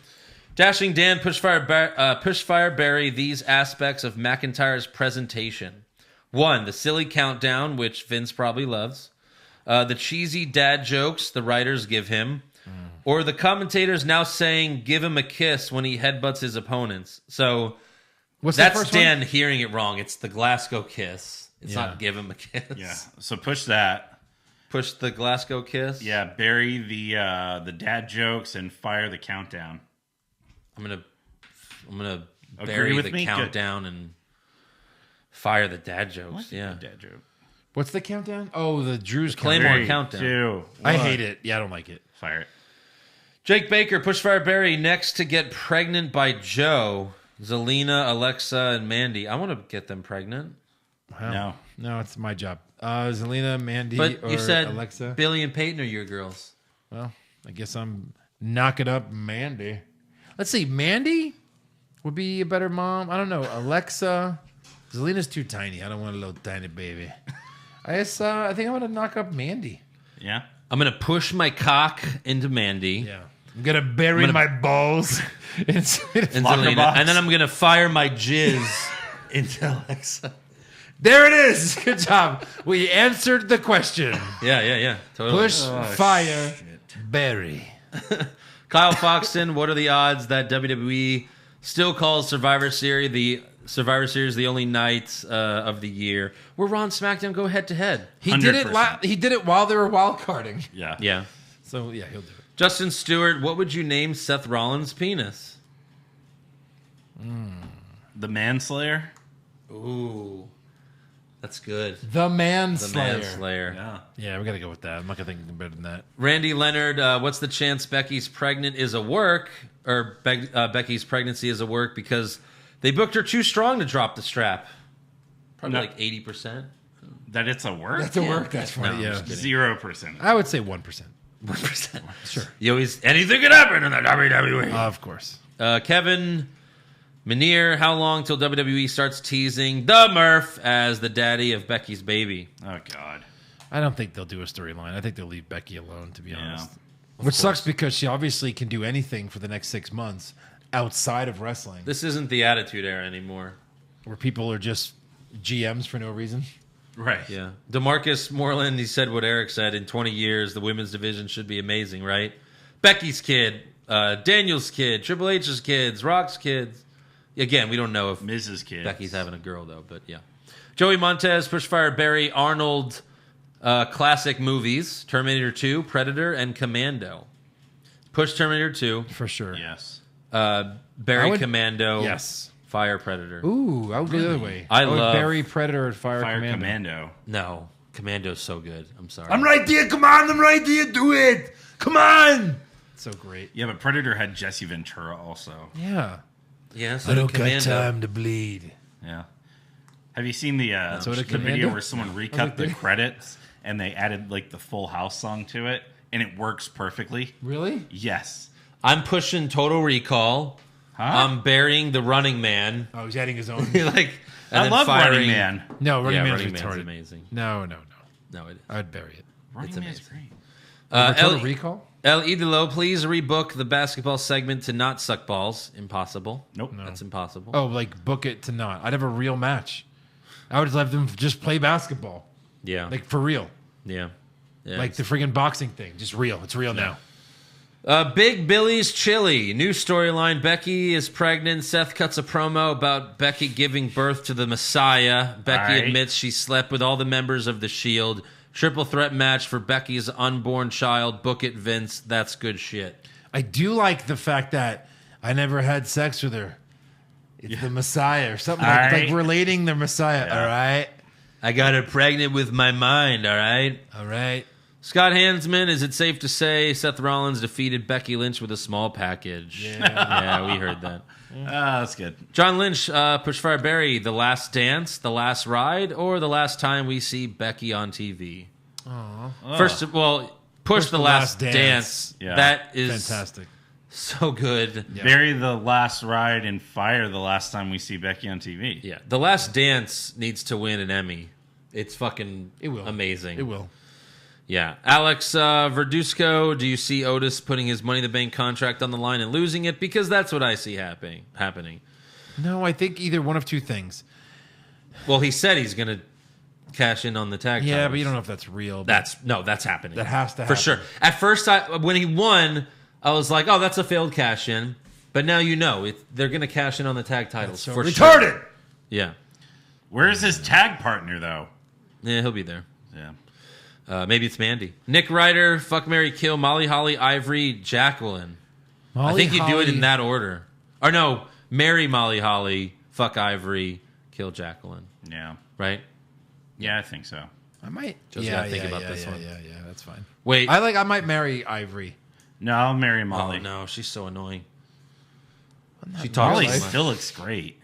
Dashing Dan, Pushfire Barry, these aspects of McIntyre's presentation. 1, the silly countdown, which Vince probably loves. The cheesy dad jokes the writers give him. Or the commentators now saying, give him a kiss when he headbutts his opponents. So What's the that's first Dan one? hearing it wrong. It's the Glasgow kiss. It's not give him a kiss. Yeah. So push that. Push the Glasgow kiss. Yeah. Bury the dad jokes and fire the countdown. I'm gonna Agree bury with the me? countdown and fire the dad jokes. Yeah. Dad joke. What's the countdown? Oh, the Drew's Claymore countdown. countdown. 2, I 1. hate it. Yeah, I don't like it. Fire it. Jake Baker, Pushfire Barry, next to get pregnant by Joe, Zelina, Alexa, and Mandy. I want to get them pregnant. Wow. No, it's my job. Zelina, Mandy, But or you said Alexa. Billy and Peyton are your girls. Well, I guess I'm knocking up Mandy. Let's see. Mandy would be a better mom. I don't know. Alexa. Zelina's too tiny. I don't want a little tiny baby. I think I'm going to knock up Mandy. Yeah. I'm going to push my cock into Mandy. Yeah. I'm going to bury my balls inside and Zelina. And then I'm going to fire my jizz into Alexa. There it is. Good job. We answered the question. Yeah. Totally. Push, fire, bury. Kyle Foxton, what are the odds that WWE still calls Survivor Series the only night of the year where Raw and SmackDown go head to head? He did it. He did it while they were wild carding. Yeah. So yeah, he'll do it. Justin Stewart, what would you name Seth Rollins' penis? The Manslayer. Ooh, that's good. The Manslayer. The Manslayer. Yeah, we got to go with that. I'm not gonna think anything better than that. Randy Leonard, what's the chance Becky's pregnant is a work, or Becky's pregnancy is a work because they booked her too strong to drop the strap? Probably like 80%. That it's a work? That's a work. That's funny. No, Yeah, I'm just kidding. 0%. I would say 1%. 1%. Sure. You always anything could happen in the WWE. Of course. Kevin Minear, how long till WWE starts teasing the Murph as the daddy of Becky's baby? Oh, God. I don't think they'll do a storyline. I think they'll leave Becky alone, to be Yeah. honest. Which sucks because she obviously can do anything for the next 6 months outside of wrestling, This isn't the Attitude Era anymore. where people are just GMs for no reason. Right. Yeah. DeMarcus Moreland, he said what Eric said. In 20 years, the women's division should be amazing, right? Becky's kid, Daniel's kid, Triple H's kids, Rock's kids. Again, we don't know if Mrs. Kids. Becky's having a girl, though, but yeah. Joey Montez, Pushfire Barry, Arnold, classic movies, Terminator 2, Predator, and Commando. Push Terminator 2. For sure. Yes. Barry Commando. Yes. Fire Predator. Ooh, I would go the other way. I would love bury Predator and Fire Commando. Commando. No. Commando's so good. I'm sorry. I'm right there. Come on. I'm right there. Do it. Come on. So great. Yeah, but Predator had Jesse Ventura also. Yeah. Yeah, so I don't did Commando. got time to bleed. Yeah. Have you seen the So did video Commando? where someone recut the credits and they added like the Full House song to it and it works perfectly? Really? Yes. I'm pushing Total Recall. Huh? I'm burying the Running Man. Oh, he's adding his own. Like, and I then love firing, Running Man. No, Running Yeah, Man's Running Man's retarded. amazing. No. No, it is. I'd bury it. Running Man's great. Total Recall? El Idolo, please rebook the basketball segment to not suck balls. Impossible. Nope. No. That's impossible. Oh, like book it to not. I'd have a real match. I would let them just play basketball. Yeah. Like for real. Yeah. Like the friggin' boxing thing. Just real. It's real now. Big Billy's Chili. New storyline. Becky is pregnant. Seth cuts a promo about Becky giving birth to the Messiah. Becky admits she slept with all the members of the Shield. Triple threat match for Becky's unborn child. Book it, Vince. That's good shit. I do like the fact that I never had sex with her. It's the Messiah or something like relating the Messiah. Yeah. All right. I got her pregnant with my mind. All right. All right. Scott Hansman, is it safe to say Seth Rollins defeated Becky Lynch with a small package? Yeah, we heard that. That's good. John Lynch, Pushfire Barry, The Last Dance, The Last Ride, or The Last Time we see Becky on TV? First of all, Push the Last Dance. Yeah. That is fantastic. So good. Yeah. Bury The Last Ride and fire The Last Time we see Becky on TV. Yeah. The Last Dance needs to win an Emmy. It's fucking amazing. It will. Yeah. Alex Verduzco, do you see Otis putting his Money in the Bank contract on the line and losing it? Because that's what I see happening. No, I think either one of two things. Well, he said he's going to cash in on the tag Yeah, titles. but you don't know if that's real. That's happening. That has to happen. For sure. At first, when he won, I was like, oh, that's a failed cash in. But now you know. They're going to cash in on the tag titles. So for retarded! Sure. Yeah. Where's his tag partner, though? Yeah, he'll be there. Yeah. Maybe it's Mandy. Nick Ryder, fuck, marry, kill, Molly Holly, Ivory, Jacqueline. I think you do it in that order. Or no, marry Molly Holly, fuck Ivory, kill Jacqueline. Yeah. Right? Yeah, I think so. I might. Just gotta think about this one. Yeah, that's fine. Wait. I might marry Ivory. No, I'll marry Molly. Oh, no, she's so annoying. She talks. Molly still looks great.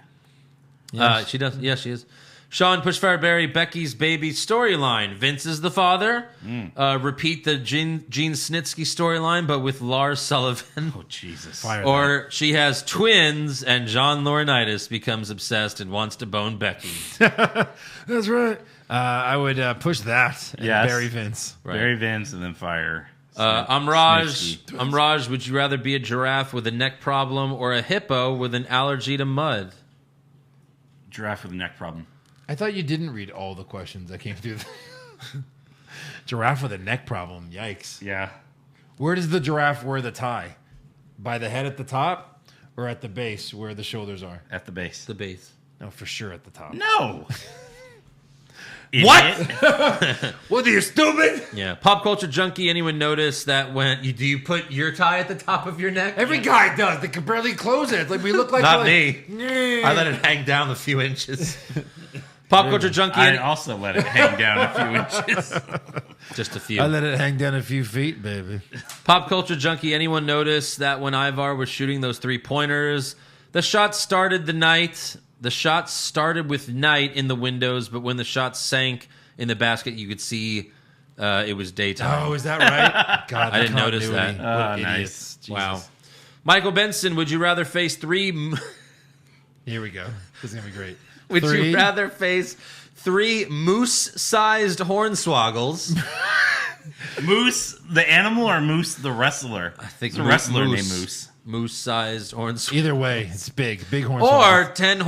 Yeah. She does. Yeah, she is. Sean Pushfire Barry, Becky's baby storyline. Vince is the father. Repeat the Gene Snitsky storyline, but with Lars Sullivan. Oh, Jesus. Or she has twins, and John Laurinaitis becomes obsessed and wants to bone Becky. That's right. I would push that and bury Vince. Right. Bury Vince and then fire. Raj, would you rather be a giraffe with a neck problem or a hippo with an allergy to mud? Giraffe with a neck problem. I thought you didn't read all the questions that came through. Giraffe with a neck problem. Yikes. Yeah. Where does the giraffe wear the tie? By the head at the top or at the base where the shoulders are? At the base. The base. No, for sure at the top. No. What? What are you, stupid? Yeah. Pop culture junkie. Anyone notice that do you put your tie at the top of your neck? Every guy does. They can barely close it. It's like we look like Not me. I let it hang down a few inches. Pop culture junkie. I also let it hang down a few inches. Just a few. I let it hang down a few feet, baby. Pop culture junkie. Anyone notice that when Ivar was shooting those 3-pointers, the shots started the night. The shots started with night in the windows, but when the shots sank in the basket, you could see it was daytime. Oh, is that right? God, I didn't notice that. Nice. Wow. Michael Benson, would you rather face Here we go. This is going to be great. Would you rather face 3 moose-sized hornswoggles? Moose the animal or Moose the wrestler? I think it's a wrestler named Moose. Moose-sized hornswoggle. Either way, it's big hornswoggle. Or 10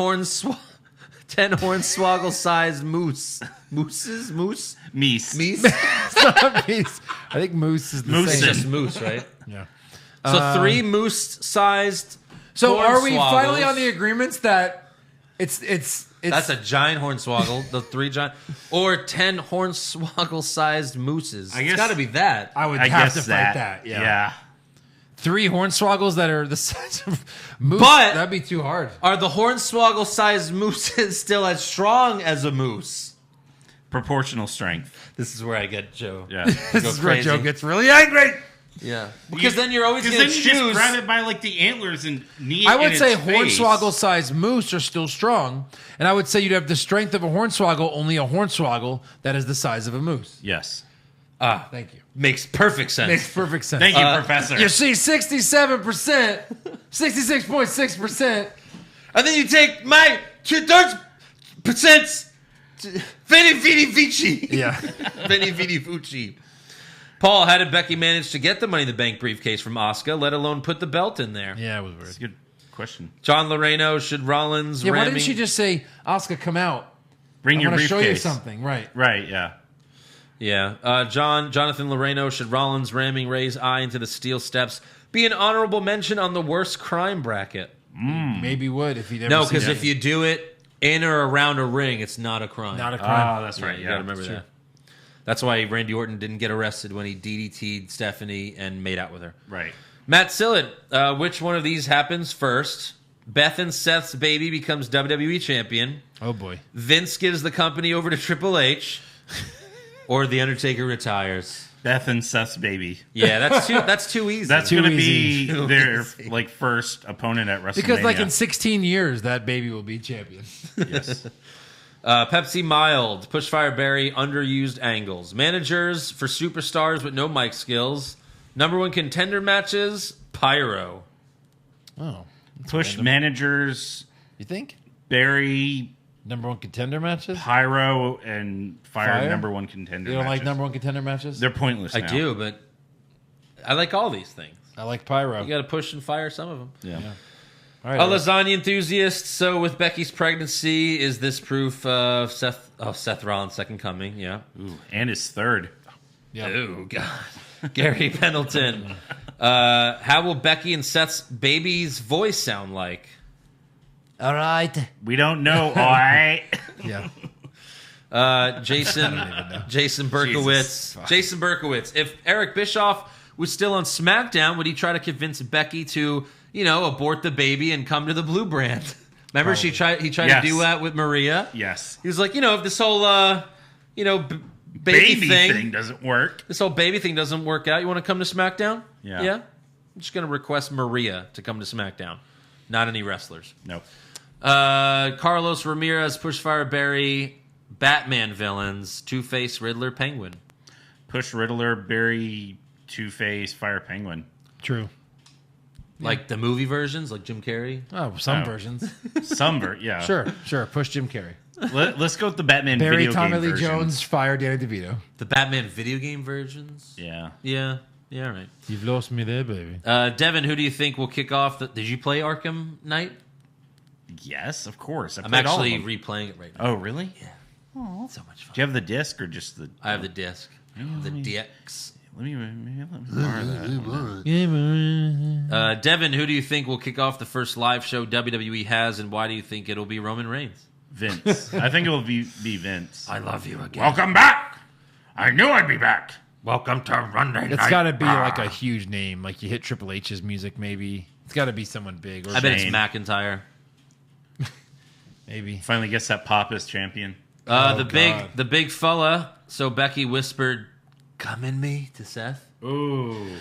hornswoggle-sized moose. Mooses? Moose? Meese. Meese? It's not meese. I think moose is the same. It's just moose, right? Yeah. So 3 moose-sized So are we hornswoggles. finally on the agreements that it's That's a giant hornswoggle. The 3 giant, or 10 hornswoggle-sized mooses. I guess- It's got to be that. I would I have guess to fight that. Yeah. 3 hornswoggles that are the size of moose. But- that'd be too hard. Are the hornswoggle-sized mooses still as strong as a moose? Proportional strength. This is where I get Joe. Yeah. This is where Joe gets really angry. Yeah. Because then you're always going to Because then you just choose. grab it by like the antlers and knee it I would in say its face. hornswoggle-sized moose are still strong, and I would say you'd have the strength of a hornswoggle, only a hornswoggle that is the size of a moose. Yes. Thank you. Makes perfect sense. Makes perfect sense. Thank you, Professor. You see, 67%, 66.6%. And then you take my 2/3% Veni Vidi Vici. Yeah. Veni Vidi Vici. Paul, how did Becky manage to get the Money in the Bank briefcase from Asuka, let alone put the belt in there? Yeah, it was weird. That's a good question. John Loreno, should Rollins Yeah, why ramming... didn't she just say, Asuka, come out? Bring your I want to briefcase. show you something. Right. Right, yeah. Yeah. Jonathan Loreno, should Rollins ramming Rey's eye into the steel steps be an honorable mention on the worst crime bracket? Maybe would if he'd ever No, seen because it. if you do it in or around a ring, it's not a crime. Not a crime. Oh, that's right. You Yeah, gotta remember that. That's why Randy Orton didn't get arrested when he DDT'd Stephanie and made out with her. Right. Matt Sillett, which one of these happens first? Beth and Seth's baby becomes WWE champion. Oh, boy. Vince gives the company over to Triple H. Or The Undertaker retires. Beth and Seth's baby. Yeah, that's too easy. That's Too going to easy. be their like first opponent at WrestleMania. Because, like, in 16 years, that baby will be champion. Yes. Pepsi Mild, Pushfire Barry, underused angles. Managers for superstars with no mic skills. Number one contender matches, Pyro. Oh. Push managers, You think? Barry, Number one contender matches? Pyro, and Fire, Fire? number one contender You don't matches. like number one contender matches? They're pointless I now. do, but I like all these things. I like Pyro. You got to push and fire some of them. Yeah. All right, A lasagna enthusiast. So with Becky's pregnancy, is this proof of Seth Rollins' second coming? Yeah. Ooh, and his third. Yep. Oh God. Gary Pendleton. How will Becky and Seth's baby's voice sound like? All right. We don't know, all right? Yeah. Jason Berkowitz. Jason Berkowitz. If Eric Bischoff was still on SmackDown, would he try to convince Becky to, abort the baby and come to the Blue Brand? Remember, he tried Yes. to do that with Maria. Yes. He was like, if this whole, baby thing doesn't work. this whole baby thing doesn't work out. You want to come to SmackDown? Yeah. Yeah. I'm just gonna request Maria to come to SmackDown, not any wrestlers. Nope. Carlos Ramirez, Pushfire Barry, Batman villains, Two-Face, Riddler, Penguin. Push Riddler, Barry, Two-Face, Fire Penguin. True. Like the movie versions, like Jim Carrey. Oh, some Oh. versions. Yeah. Sure. Push Jim Carrey. Let's go with the Batman Barry, video Tommy game Lee version. Jones, fire Danny DeVito. The Batman video game versions. Yeah. Yeah, right. You've lost me there, baby. Devin, who do you think will kick off? Did you play Arkham Knight? Yes, of course. I'm played all of actually them. replaying it right now. Oh, really? Yeah. It's so much fun. Do you have the disc or just the... I have the disc. The DX. Let me borrow that. Devin, who do you think will kick off the first live show WWE has, and why do you think it'll be Roman Reigns? Vince. I think it will be Vince. I love you again. Welcome back. I knew I'd be back. Welcome to Monday Night. It's got to be like a huge name. Like you hit Triple H's music, maybe. It's got to be someone big. Or I bet it's Shane. McIntyre. maybe. Finally gets that pop as champion. The big fella. So Becky whispered, "Come in me" to Seth. Ooh.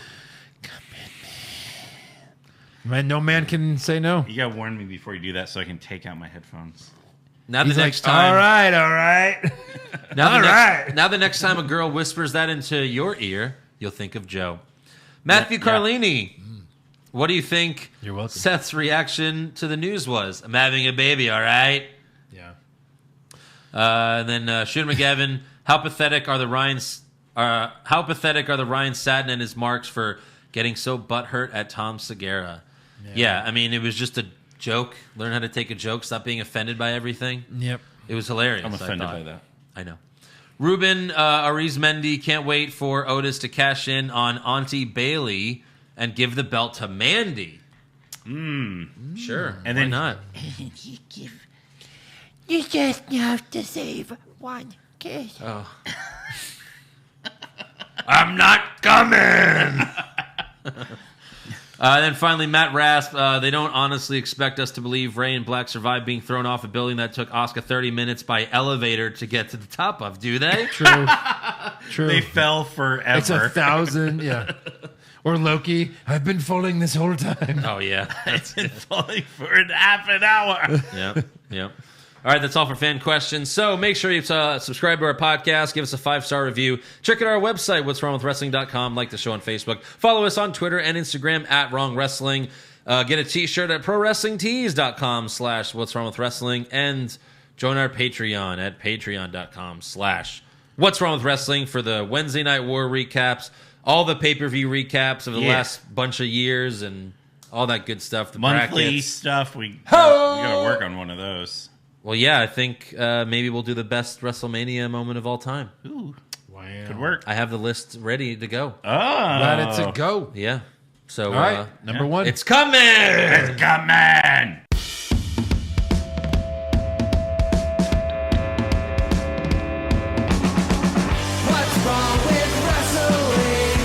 Man, no man can say no. You gotta warn me before you do that so I can take out my headphones. Now He's the like, next time. all right. Now the next time a girl whispers that into your ear, you'll think of Joe. Matthew Carlini. What do you think You're welcome. Seth's reaction to the news was? I'm having a baby, all right? Yeah. And then Shooter McGavin, how pathetic are the Ryan Satin and his marks for getting so butthurt at Tom Segura? Yeah, I mean, it was just a joke. Learn how to take a joke. Stop being offended by everything. Yep. It was hilarious. I'm offended I thought. by that. I know. Ruben Arizmendi can't wait for Otis to cash in on Auntie Bailey and give the belt to Mandy. Sure. And Why then- not? You just have to save one kid. Oh. I'm not coming. Then finally, Matt Rasp. They don't honestly expect us to believe Ray and Black survived being thrown off a building that took Asuka 30 minutes by elevator to get to the top of, do they? True. They fell forever. It's 1,000. Yeah. Or Loki. I've been falling this whole time. Oh, yeah. It's been falling for half an hour. Yep. All right, that's all for fan questions. So make sure you subscribe to our podcast, give us a 5-star review. Check out our website, what'swrongwithwrestling.com. Like the show on Facebook. Follow us on Twitter and Instagram at Wrong Wrestling. Get a t-shirt at prowrestlingtees.com/what'swrongwithwrestling. And join our Patreon at patreon.com/what'swrongwithwrestling for the Wednesday Night War recaps, all the pay-per-view recaps of the Yeah. last bunch of years and all that good stuff. The Monthly brackets. stuff. We gotta work on one of those. Well, yeah, I think maybe we'll do the best WrestleMania moment of all time. Ooh, Wow. could work. I have the list ready to go. Oh, Glad it's a go. Yeah. So, All right, number one. It's coming! It's coming! What's wrong with wrestling?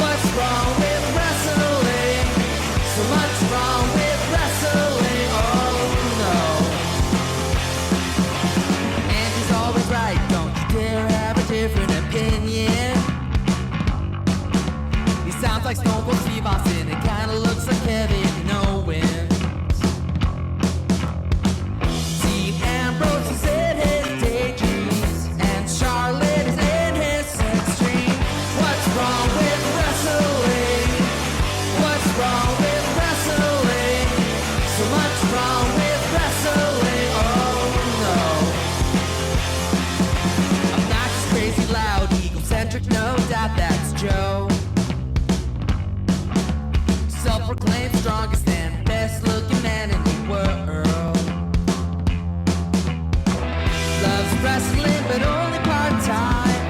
What's wrong with wrestling? So much wrong with wrestling. Oh no. And he's always right. Don't you dare have a different opinion. He sounds like Stone Cold Steve Austin. It kinda looks like Kevin Owens. Dean Ambrose is in his daydreams, and Charlotte is in his sex dream. What's wrong with wrestling? What's wrong with wrestling? So much wrong with wrestling. Oh no. Obnoxious, crazy, loud, egocentric, no doubt that's Joe. Self-proclaimed strongest and best-looking man in the world. Loves wrestling, but only part-time.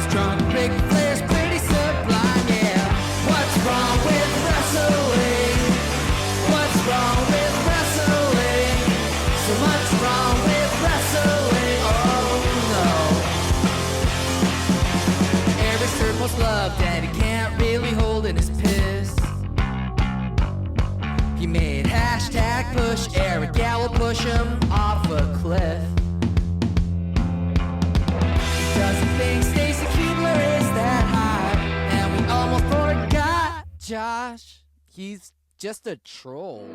Strong, big players, pretty sublime, yeah. What's wrong with wrestling? What's wrong with wrestling? So much wrong with wrestling, oh no. Every shirt most loved, and he can't really hold in his piss. He made hashtag push Eric Gallo push him off a cliff. Doesn't think Stacy Keibler is that high, and we almost forgot Josh. He's just a troll.